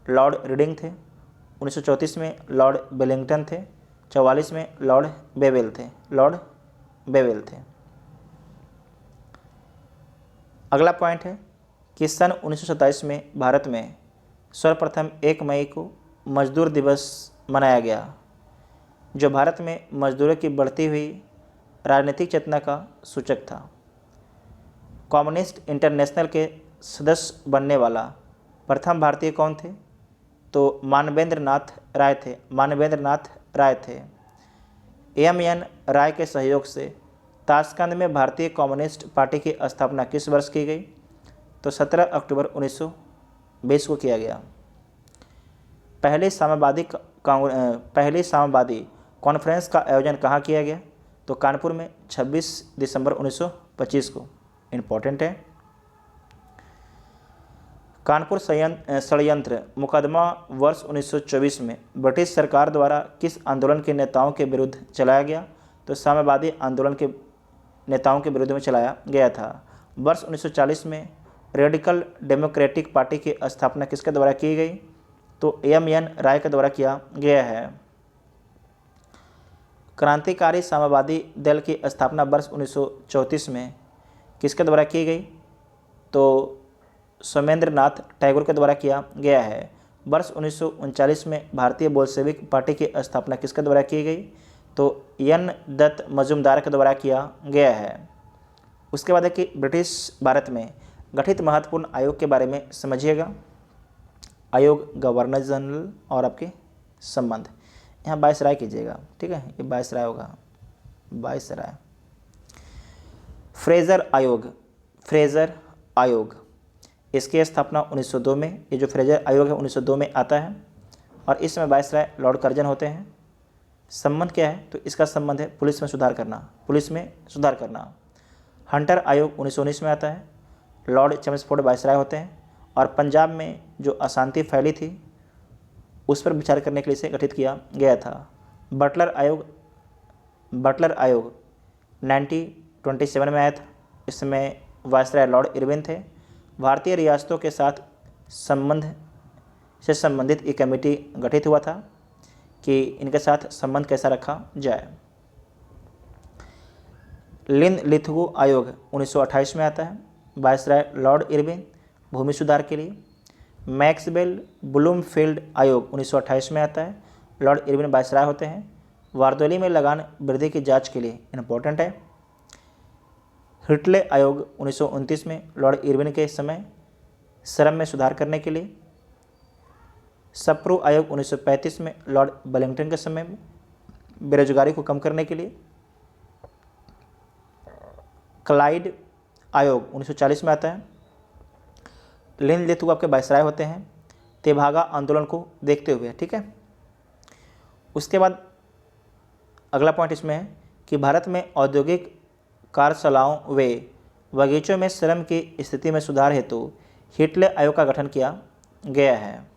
लॉर्ड रीडिंग थे। 1934 में लॉर्ड वेलिंगटन थे। 44 में लॉर्ड बेवेल थे। लॉर्ड बेवेल थे। अगला पॉइंट है कि सन 1927 में भारत में सर्वप्रथम 1 मई को मजदूर दिवस मनाया गया, जो भारत में मजदूरों की बढ़ती हुई राजनीतिक चेतना का सूचक था। कम्युनिस्ट इंटरनेशनल के सदस्य बनने वाला प्रथम भारतीय कौन थे? तो मानवेंद्र नाथ राय थे। मानवेंद्र नाथ राय थे। MN राय के सहयोग से ताशकंद में भारतीय कम्युनिस्ट पार्टी की स्थापना किस वर्ष की गई? तो 17 अक्टूबर 1920 को किया गया। पहली साम्यवादी कॉन्फ्रेंस का आयोजन कहाँ किया गया? तो कानपुर में 26 दिसंबर 1925 को। इम्पोर्टेंट है। कानपुर षड्यंत्र मुकदमा वर्ष 1924 में ब्रिटिश सरकार द्वारा किस आंदोलन के नेताओं के विरुद्ध चलाया गया? तो साम्यवादी आंदोलन के नेताओं के विरुद्ध में चलाया गया था। वर्ष 1940 में रेडिकल डेमोक्रेटिक पार्टी की स्थापना किसके द्वारा की गई? तो MN राय के द्वारा किया गया है। क्रांतिकारी साम्यवादी दल की स्थापना वर्ष 1934 में किसके द्वारा की गई? तो सोमेंद्र नाथ टैगोर के द्वारा किया गया है। वर्ष 1939 में भारतीय बोल्शेविक पार्टी की स्थापना किसके द्वारा की गई? तो N दत्त मजूमदार के द्वारा किया गया है। उसके बाद है कि ब्रिटिश भारत में गठित महत्वपूर्ण आयोग के बारे में समझिएगा। आयोग गवर्नर जनरल और आपके संबंध, यहाँ वायसराय कीजिएगा। ठीक है, ये वायसराय होगा, वायसराय। फ्रेजर आयोग, फ्रेजर आयोग, इसकी स्थापना 1902 में। ये जो फ्रेजर आयोग है 1902 में आता है और इसमें वायसराय लॉर्ड कर्जन होते हैं। संबंध क्या है? तो इसका संबंध है पुलिस में सुधार करना, पुलिस में सुधार करना। हंटर आयोग 1919 में आता है। लॉर्ड चेम्सफोर्ड वायसराय होते हैं और पंजाब में जो अशांति फैली थी उस पर विचार करने के लिए इसे गठित किया गया था। बटलर आयोग 1927 में आया था। इसमें वायसराय लॉर्ड इरविन थे। भारतीय रियासतों के साथ संबंध से संबंधित एक कमेटी गठित हुआ था कि इनके साथ संबंध कैसा रखा जाए। लिथगो आयोग 1928 में आता है। वायसराय लॉर्ड इरविन भूमि सुधार के लिए। मैक्सवेल ब्लूमफील्ड आयोग 1928 में आता है। लॉर्ड इरविन वायसराय होते हैं। वारदोली में लगान वृद्धि की जांच के लिए इम्पोर्टेंट है। हिटले आयोग 1929 में लॉर्ड इरविन के समय श्रम में सुधार करने के लिए। सप्रू आयोग 1935 में लॉर्ड वेलिंगटन के समय में बेरोजगारी को कम करने के लिए। क्लाइड आयोग 1940 में आता है। लिथगो आपके वायसराय होते हैं तेभागा आंदोलन को देखते हुए, ठीक है। उसके बाद अगला पॉइंट इसमें है कि भारत में औद्योगिक कार्यशालाओं व बगीचों में श्रम की स्थिति में सुधार हेतु हिटले आयोग का गठन किया गया है।